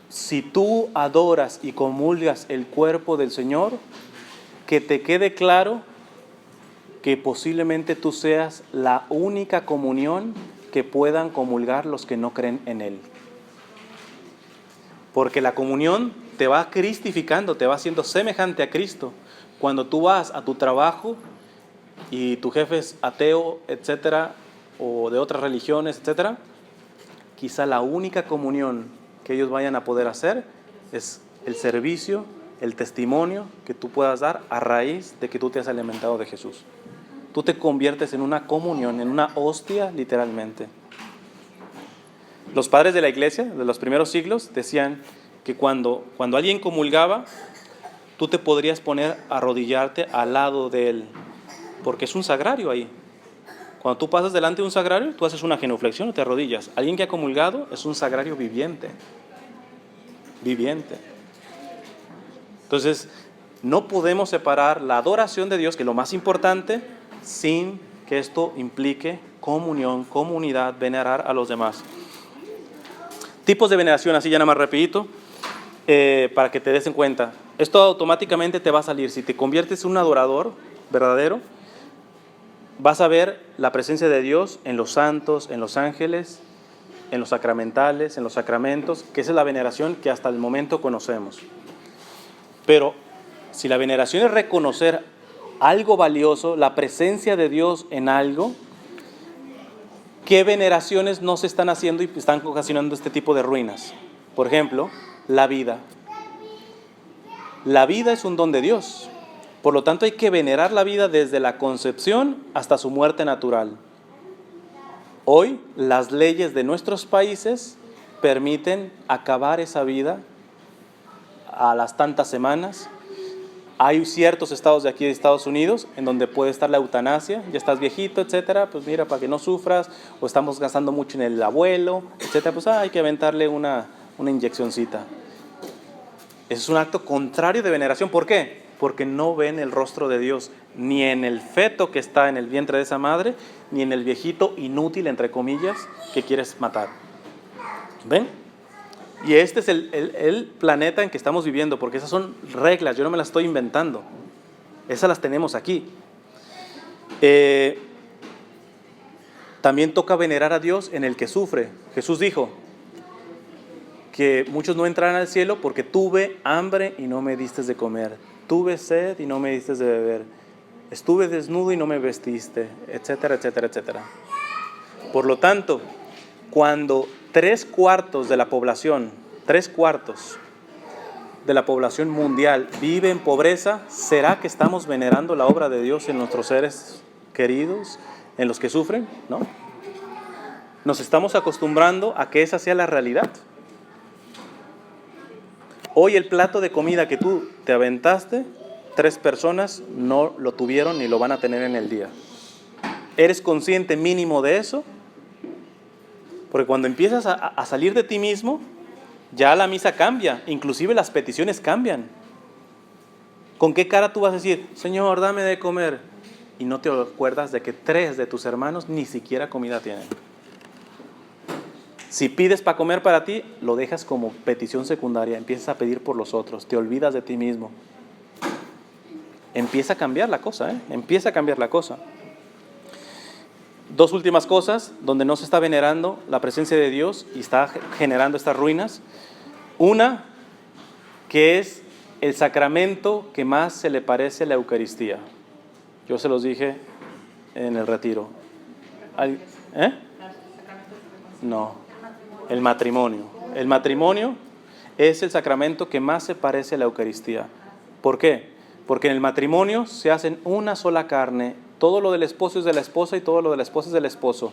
si tú adoras y comulgas el cuerpo del Señor, que te quede claro que posiblemente tú seas la única comunión que puedan comulgar los que no creen en Él. Porque la comunión te va cristificando, te va haciendo semejante a Cristo. Cuando tú vas a tu trabajo y tu jefe es ateo, etcétera, o de otras religiones, etcétera, quizá la única comunión que ellos vayan a poder hacer es el servicio, el testimonio que tú puedas dar a raíz de que tú te has alimentado de Jesús. Tú te conviertes en una comunión, en una hostia, literalmente. Los padres de la iglesia de los primeros siglos decían que cuando alguien comulgaba, tú te podrías poner a arrodillarte al lado de él, porque es un sagrario ahí. Cuando tú pasas delante de un sagrario, tú haces una genuflexión o te arrodillas. Alguien que ha comulgado es un sagrario viviente. Viviente. Entonces, no podemos separar la adoración de Dios, que es lo más importante, sin que esto implique comunión, comunidad, venerar a los demás. Tipos de veneración, así ya nada más rapidito, para que te des en cuenta. Esto automáticamente te va a salir. Si te conviertes en un adorador verdadero, vas a ver la presencia de Dios en los santos, en los ángeles, en los sacramentales, en los sacramentos, que esa es la veneración que hasta el momento conocemos. Pero si la veneración es reconocer algo valioso, la presencia de Dios en algo, ¿qué veneraciones no se están haciendo y están ocasionando este tipo de ruinas? Por ejemplo, la vida. La vida es un don de Dios. Por lo tanto, hay que venerar la vida desde la concepción hasta su muerte natural. Hoy, las leyes de nuestros países permiten acabar esa vida a las tantas semanas. Hay ciertos estados de aquí de Estados Unidos en donde puede estar la eutanasia. Ya estás viejito, etcétera, pues mira, para que no sufras, o estamos gastando mucho en el abuelo, etcétera, pues hay que aventarle una inyeccioncita. Ese es un acto contrario de veneración. ¿Por qué? Porque no ven el rostro de Dios, ni en el feto que está en el vientre de esa madre, ni en el viejito inútil, entre comillas, que quieres matar. ¿Ven? Y este es el planeta en que estamos viviendo, porque esas son reglas, yo no me las estoy inventando. Esas las tenemos aquí. También toca venerar a Dios en el que sufre. Jesús dijo que muchos no entrarán al cielo porque tuve hambre y no me diste de comer, tuve sed y no me diste de beber, estuve desnudo y no me vestiste, etcétera, etcétera, etcétera. Por lo tanto, cuando 3/4 de la población, 3/4 de la población mundial vive en pobreza, ¿será que estamos venerando la obra de Dios en nuestros seres queridos, en los que sufren? ¿No? Nos estamos acostumbrando a que esa sea la realidad. Hoy el plato de comida que tú te aventaste, 3 personas no lo tuvieron ni lo van a tener en el día. ¿Eres consciente mínimo de eso? Porque cuando empiezas a salir de ti mismo, ya la misa cambia, inclusive las peticiones cambian. ¿Con qué cara tú vas a decir, Señor, dame de comer? Y no te acuerdas de que 3 de tus hermanos ni siquiera comida tienen. Si pides para comer para ti, lo dejas como petición secundaria, empiezas a pedir por los otros, te olvidas de ti mismo. Empieza a cambiar la cosa, empieza a cambiar la cosa. 2 últimas cosas donde no se está venerando la presencia de Dios y está generando estas ruinas. Una, que es el sacramento que más se le parece a la Eucaristía. Yo se los dije en el retiro. No, el matrimonio. El matrimonio es el sacramento que más se parece a la Eucaristía. ¿Por qué? Porque en el matrimonio se hacen una sola carne. Todo lo del esposo es de la esposa y todo lo de la esposa es del esposo.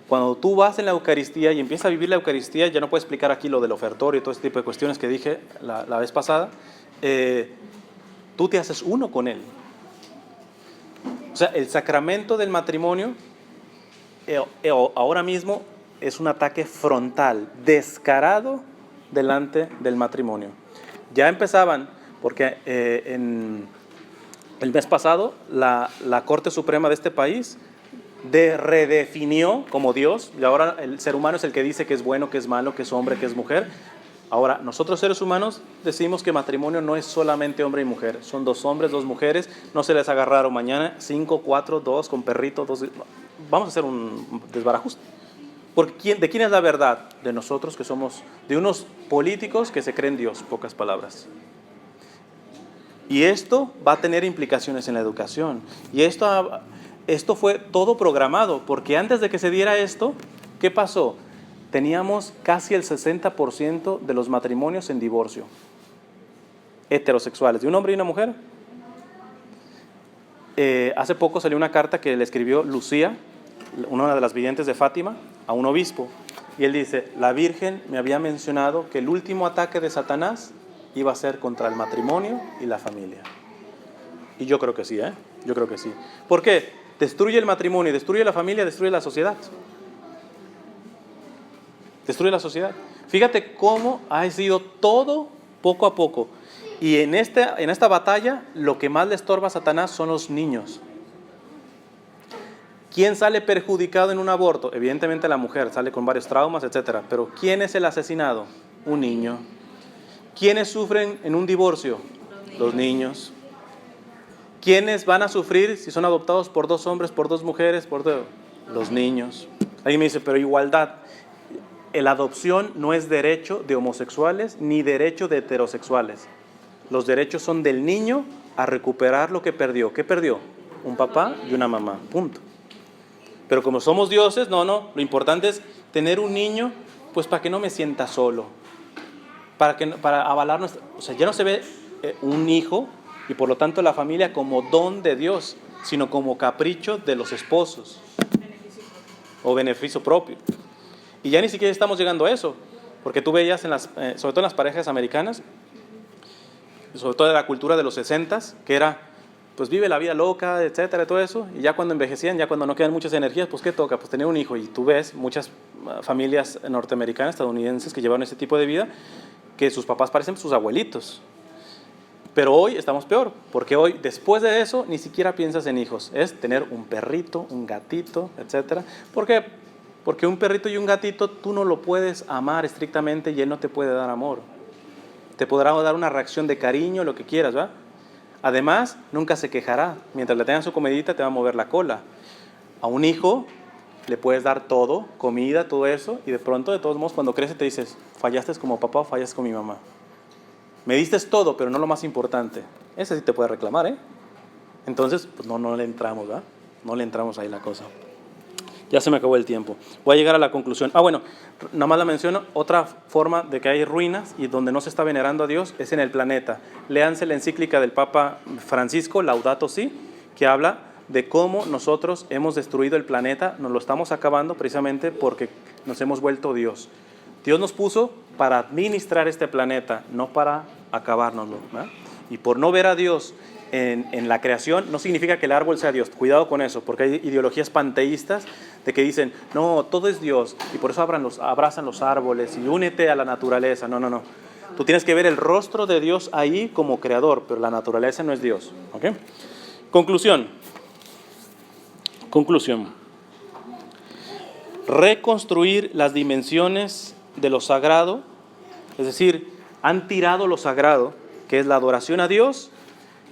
Cuando tú vas en la Eucaristía y empiezas a vivir la Eucaristía, ya no puedo explicar aquí lo del ofertorio y todo este tipo de cuestiones que dije la vez pasada, tú te haces uno con Él. O sea, el sacramento del matrimonio ahora mismo es un ataque frontal, descarado delante del matrimonio. Ya empezaban, porque en el mes pasado la Corte Suprema de este país redefinió como Dios, y ahora el ser humano es el que dice que es bueno, que es malo, que es hombre, que es mujer. Ahora, nosotros seres humanos decimos que matrimonio no es solamente hombre y mujer, son 2 hombres, 2 mujeres, no se les agarraron mañana 5, 4, 2 con perrito, 2, vamos a hacer un desbarajuste. ¿De quién es la verdad? De nosotros que somos, de unos políticos que se creen Dios, pocas palabras. Y esto va a tener implicaciones en la educación. Y esto fue todo programado, porque antes de que se diera esto, ¿qué pasó? Teníamos casi el 60% de los matrimonios en divorcio, heterosexuales, de un hombre y una mujer. Hace poco salió una carta que le escribió Lucía, una de las videntes de Fátima, a un obispo. Y él dice, la Virgen me había mencionado que el último ataque de Satanás iba a ser contra el matrimonio y la familia. Y yo creo que sí, yo creo que sí. ¿Por qué? Destruye el matrimonio, destruye la familia, destruye la sociedad. Destruye la sociedad. Fíjate cómo ha sido todo poco a poco. Y en esta batalla, lo que más le estorba a Satanás son los niños. ¿Quién sale perjudicado en un aborto? Evidentemente la mujer sale con varios traumas, etc. Pero ¿quién es el asesinado? Un niño. ¿Quiénes sufren en un divorcio? Los niños. ¿Quiénes van a sufrir si son adoptados por 2 hombres, por 2 mujeres? Los niños. Alguien me dice, pero igualdad. La adopción no es derecho de homosexuales ni derecho de heterosexuales. Los derechos son del niño a recuperar lo que perdió. ¿Qué perdió? Un papá y una mamá. Punto. Pero como somos dioses, no, lo importante es tener un niño, pues para que no me sienta solo, para avalar nuestra, o sea, ya no se ve un hijo y por lo tanto la familia como don de Dios, sino como capricho de los esposos o beneficio propio. Y ya ni siquiera estamos llegando a eso, porque tú veías sobre todo en las parejas americanas, sobre todo de la cultura de los 60s, que era pues vive la vida loca, etcétera, todo eso, y ya cuando envejecían, ya cuando no quedan muchas energías, pues ¿qué toca? Pues tener un hijo. Y tú ves muchas familias norteamericanas, estadounidenses que llevan ese tipo de vida, que sus papás parecen sus abuelitos. Pero hoy estamos peor, porque hoy, después de eso, ni siquiera piensas en hijos. Es tener un perrito, un gatito, etcétera. ¿Por qué? Porque un perrito y un gatito tú no lo puedes amar estrictamente y él no te puede dar amor. Te podrá dar una reacción de cariño, lo que quieras, ¿verdad? Además, nunca se quejará. Mientras le tengan su comidita, te va a mover la cola. A un hijo, le puedes dar todo, comida, todo eso, y de pronto, de todos modos, cuando crece te dices, fallaste como papá o fallaste con mi mamá. Me diste todo, pero no lo más importante. Ese sí te puede reclamar, ¿eh? Entonces, pues no le entramos, ¿verdad? No le entramos ahí la cosa. Ya se me acabó el tiempo. Voy a llegar a la conclusión. Bueno, nada más la menciono. Otra forma de que hay ruinas y donde no se está venerando a Dios es en el planeta. Léanse la encíclica del Papa Francisco, Laudato Si, que habla de cómo nosotros hemos destruido el planeta, nos lo estamos acabando precisamente porque nos hemos vuelto Dios. Dios nos puso para administrar este planeta, no para acabárnoslo, ¿verdad? Y por no ver a Dios en la creación, no significa que el árbol sea Dios. Cuidado con eso, porque hay ideologías panteístas de que dicen, no, todo es Dios, y por eso abrazan los árboles y únete a la naturaleza. No. Tú tienes que ver el rostro de Dios ahí como creador, pero la naturaleza no es Dios. ¿Ok? Conclusión. Reconstruir las dimensiones de lo sagrado, es decir, han tirado lo sagrado, que es la adoración a Dios,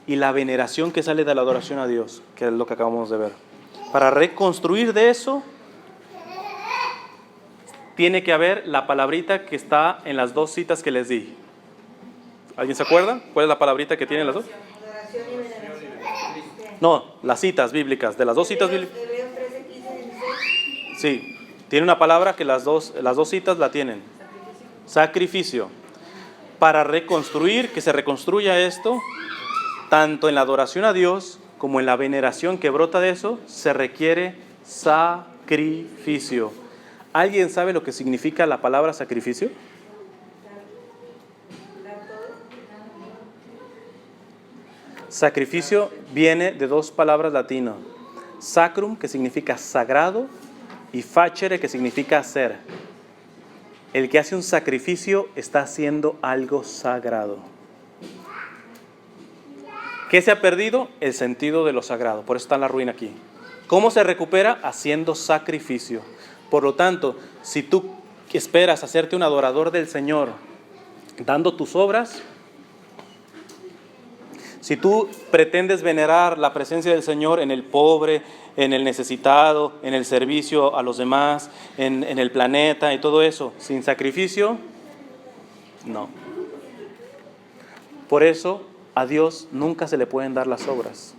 y la veneración que sale de la adoración a Dios, que es lo que acabamos de ver. Para reconstruir de eso, tiene que haber la palabrita que está en las 2 citas que les di. ¿Alguien se acuerda? ¿Cuál es la palabrita que tienen las 2? Adoración y veneración. No, las citas bíblicas, de las 2 citas bíblicas. Hebreos 13, 15, 16. Sí, tiene una palabra que las dos citas la tienen. Sacrificio. Para reconstruir, que se reconstruya esto, tanto en la adoración a Dios como en la veneración que brota de eso, se requiere sacrificio. ¿Alguien sabe lo que significa la palabra sacrificio? Sacrificio viene de 2 palabras latinas. Sacrum, que significa sagrado, y facere, que significa hacer. El que hace un sacrificio está haciendo algo sagrado. ¿Qué se ha perdido? El sentido de lo sagrado. Por eso está la ruina aquí. ¿Cómo se recupera? Haciendo sacrificio. Por lo tanto, si tú esperas hacerte un adorador del Señor dando tus obras, si tú pretendes venerar la presencia del Señor en el pobre, en el necesitado, en el servicio a los demás, en el planeta y todo eso, sin sacrificio, no. Por eso a Dios nunca se le pueden dar las obras.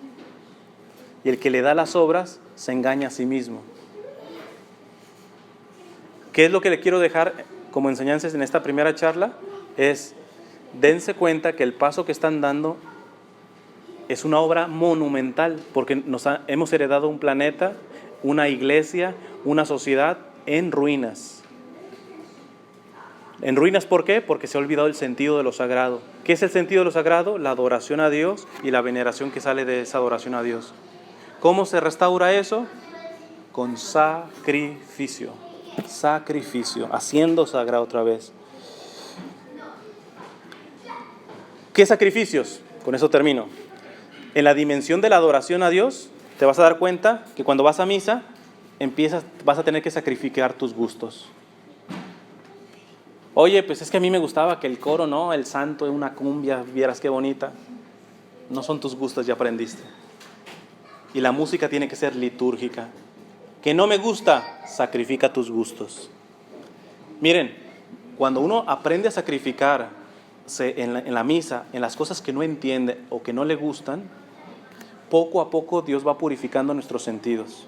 Y el que le da las obras se engaña a sí mismo. ¿Qué es lo que le quiero dejar como enseñanzas en esta primera charla? Es, dense cuenta que el paso que están dando es una obra monumental, porque hemos heredado un planeta, una iglesia, una sociedad en ruinas. ¿En ruinas por qué? Porque se ha olvidado el sentido de lo sagrado. ¿Qué es el sentido de lo sagrado? La adoración a Dios y la veneración que sale de esa adoración a Dios. ¿Cómo se restaura eso? Con sacrificio. Sacrificio, haciendo sagrado otra vez. ¿Qué sacrificios? Con eso termino. En la dimensión de la adoración a Dios, te vas a dar cuenta que cuando vas a misa, vas a tener que sacrificar tus gustos. Oye, pues es que a mí me gustaba que el coro, ¿no? El santo, una cumbia, vieras qué bonita. No son tus gustos, ya aprendiste. Y la música tiene que ser litúrgica. Que no me gusta, sacrifica tus gustos. Miren, cuando uno aprende a sacrificar en la misa, en las cosas que no entiende o que no le gustan, poco a poco Dios va purificando nuestros sentidos.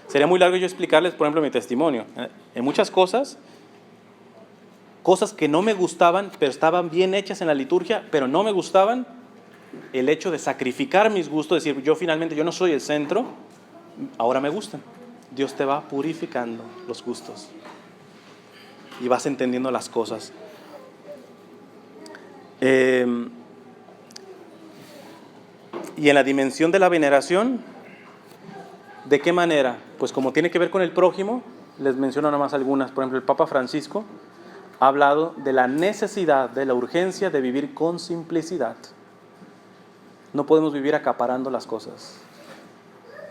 Sería muy largo yo explicarles, por ejemplo, mi testimonio. En muchas cosas que no me gustaban, pero estaban bien hechas en la liturgia, pero no me gustaban, el hecho de sacrificar mis gustos, decir, yo no soy el centro, ahora me gustan. Dios te va purificando los gustos y vas entendiendo las cosas. Y en la dimensión de la veneración, ¿de qué manera? Pues como tiene que ver con el prójimo, les menciono nada más algunas. Por ejemplo, el Papa Francisco ha hablado de la necesidad, de la urgencia de vivir con simplicidad. No podemos vivir acaparando las cosas.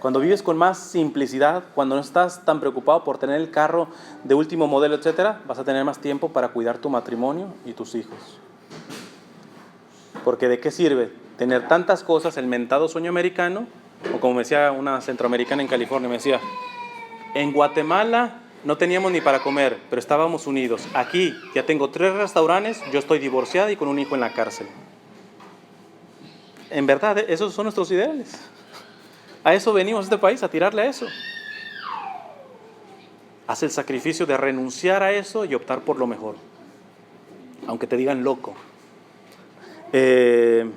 Cuando vives con más simplicidad, cuando no estás tan preocupado por tener el carro de último modelo, etcétera, vas a tener más tiempo para cuidar tu matrimonio y tus hijos. Porque ¿de qué sirve tener tantas cosas, el mentado sueño americano? O como me decía una centroamericana en California, me decía, En Guatemala no teníamos ni para comer, pero estábamos unidos. Aquí ya tengo 3 restaurantes, yo estoy divorciada y con un hijo en la cárcel. En verdad, esos son nuestros ideales. A eso venimos a este país, a tirarle a eso. Haz el sacrificio de renunciar a eso y optar por lo mejor, aunque te digan loco. En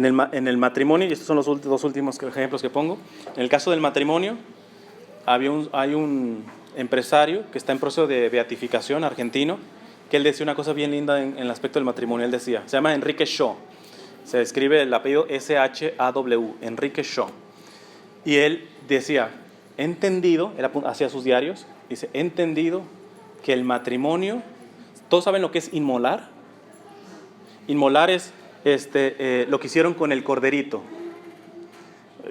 el matrimonio, y estos son los 2 últimos ejemplos que pongo, en el caso del matrimonio, hay un empresario que está en proceso de beatificación, argentino, que él decía una cosa bien linda en el aspecto del matrimonio. Él decía, se llama Enrique Shaw, se escribe el apellido S-H-A-W, Enrique Shaw. Y él decía, he entendido, él hacía sus diarios, dice, he entendido que el matrimonio, ¿todos saben lo que es inmolar? Inmolar es lo que hicieron con el corderito,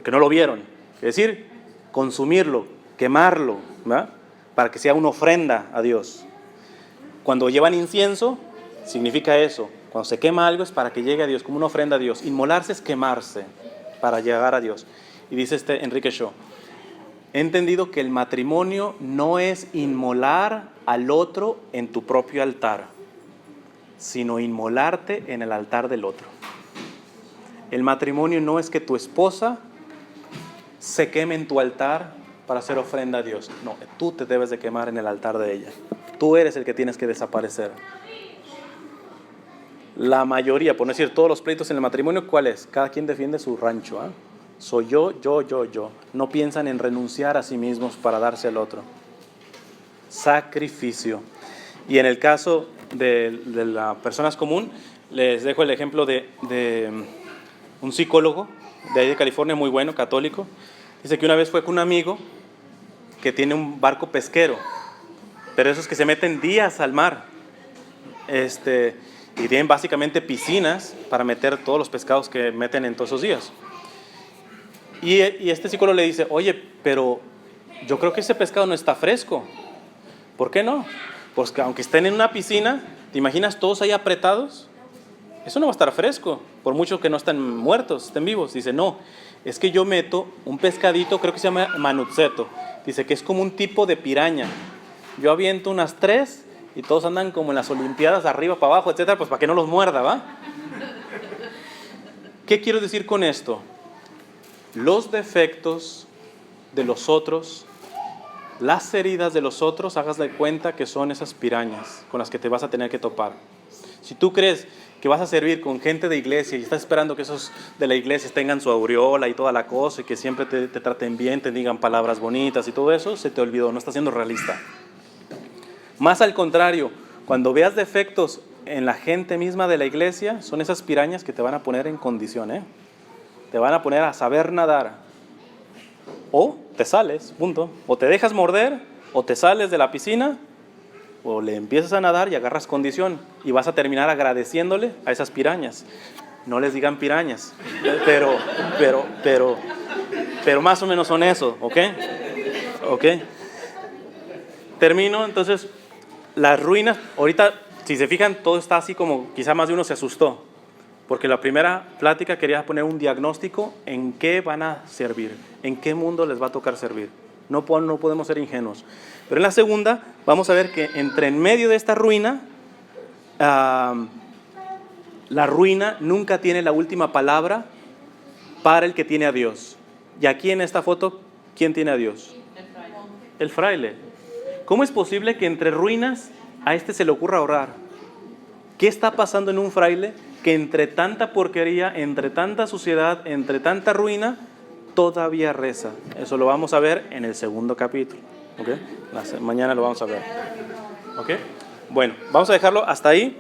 que no lo vieron, es decir, consumirlo, quemarlo, ¿verdad? Para que sea una ofrenda a Dios. Cuando llevan incienso, significa eso. Cuando se quema algo es para que llegue a Dios, como una ofrenda a Dios. Inmolarse es quemarse para llegar a Dios. Y dice Enrique Shaw, he entendido que el matrimonio no es inmolar al otro en tu propio altar, sino inmolarte en el altar del otro. El matrimonio no es que tu esposa se queme en tu altar para hacer ofrenda a Dios. No, tú te debes de quemar en el altar de ella. Tú eres el que tienes que desaparecer. La mayoría, por no decir todos los pleitos en el matrimonio, ¿cuál es? Cada quien defiende su rancho, ¿eh? Soy yo. No piensan en renunciar a sí mismos para darse al otro. Sacrificio. Y en el caso de las personas común, les dejo el ejemplo de un psicólogo de ahí de California, muy bueno, católico. Dice que una vez fue con un amigo que tiene un barco pesquero, pero esos que se meten días al mar, y tienen básicamente piscinas para meter todos los pescados que meten en todos esos días. Y este psicólogo le dice, oye, pero yo creo que ese pescado no está fresco. ¿Por qué no? Pues que aunque estén en una piscina, ¿te imaginas todos ahí apretados? Eso no va a estar fresco, por mucho que no estén muertos, estén vivos. Dice, no, es que yo meto un pescadito, creo que se llama manuzzeto. Dice que es como un tipo de piraña. Yo aviento unas 3 y todos andan como en las olimpiadas, arriba, para abajo, etcétera, pues para que no los muerda, ¿va? ¿Qué quiero decir con esto? Los defectos de los otros, las heridas de los otros, hagas de cuenta que son esas pirañas con las que te vas a tener que topar. Si tú crees que vas a servir con gente de iglesia y estás esperando que esos de la iglesia tengan su aureola y toda la cosa y que siempre te traten bien, te digan palabras bonitas y todo eso, se te olvidó, no estás siendo realista. Más al contrario, cuando veas defectos en la gente misma de la iglesia, son esas pirañas que te van a poner en condición, ¿eh? Te van a poner a saber nadar. O te sales, punto. O te dejas morder, o te sales de la piscina, o le empiezas a nadar y agarras condición. Y vas a terminar agradeciéndole a esas pirañas. No les digan pirañas, pero más o menos son eso, ¿ok? ¿Ok? Termino, entonces, las ruinas. Ahorita, si se fijan, todo está así como quizá más de uno se asustó. Porque la primera plática quería poner un diagnóstico en qué van a servir, en qué mundo les va a tocar servir. No podemos ser ingenuos. Pero en la segunda vamos a ver que entre en medio de esta ruina, la ruina nunca tiene la última palabra para el que tiene a Dios. Y aquí en esta foto, ¿quién tiene a Dios? El fraile. ¿Cómo es posible que entre ruinas a este se le ocurra orar? ¿Qué está pasando en un fraile que entre tanta porquería, entre tanta suciedad, entre tanta ruina, todavía reza? Eso lo vamos a ver en el segundo capítulo, ¿okay? Mañana lo vamos a ver, ¿okay? Bueno, vamos a dejarlo hasta ahí.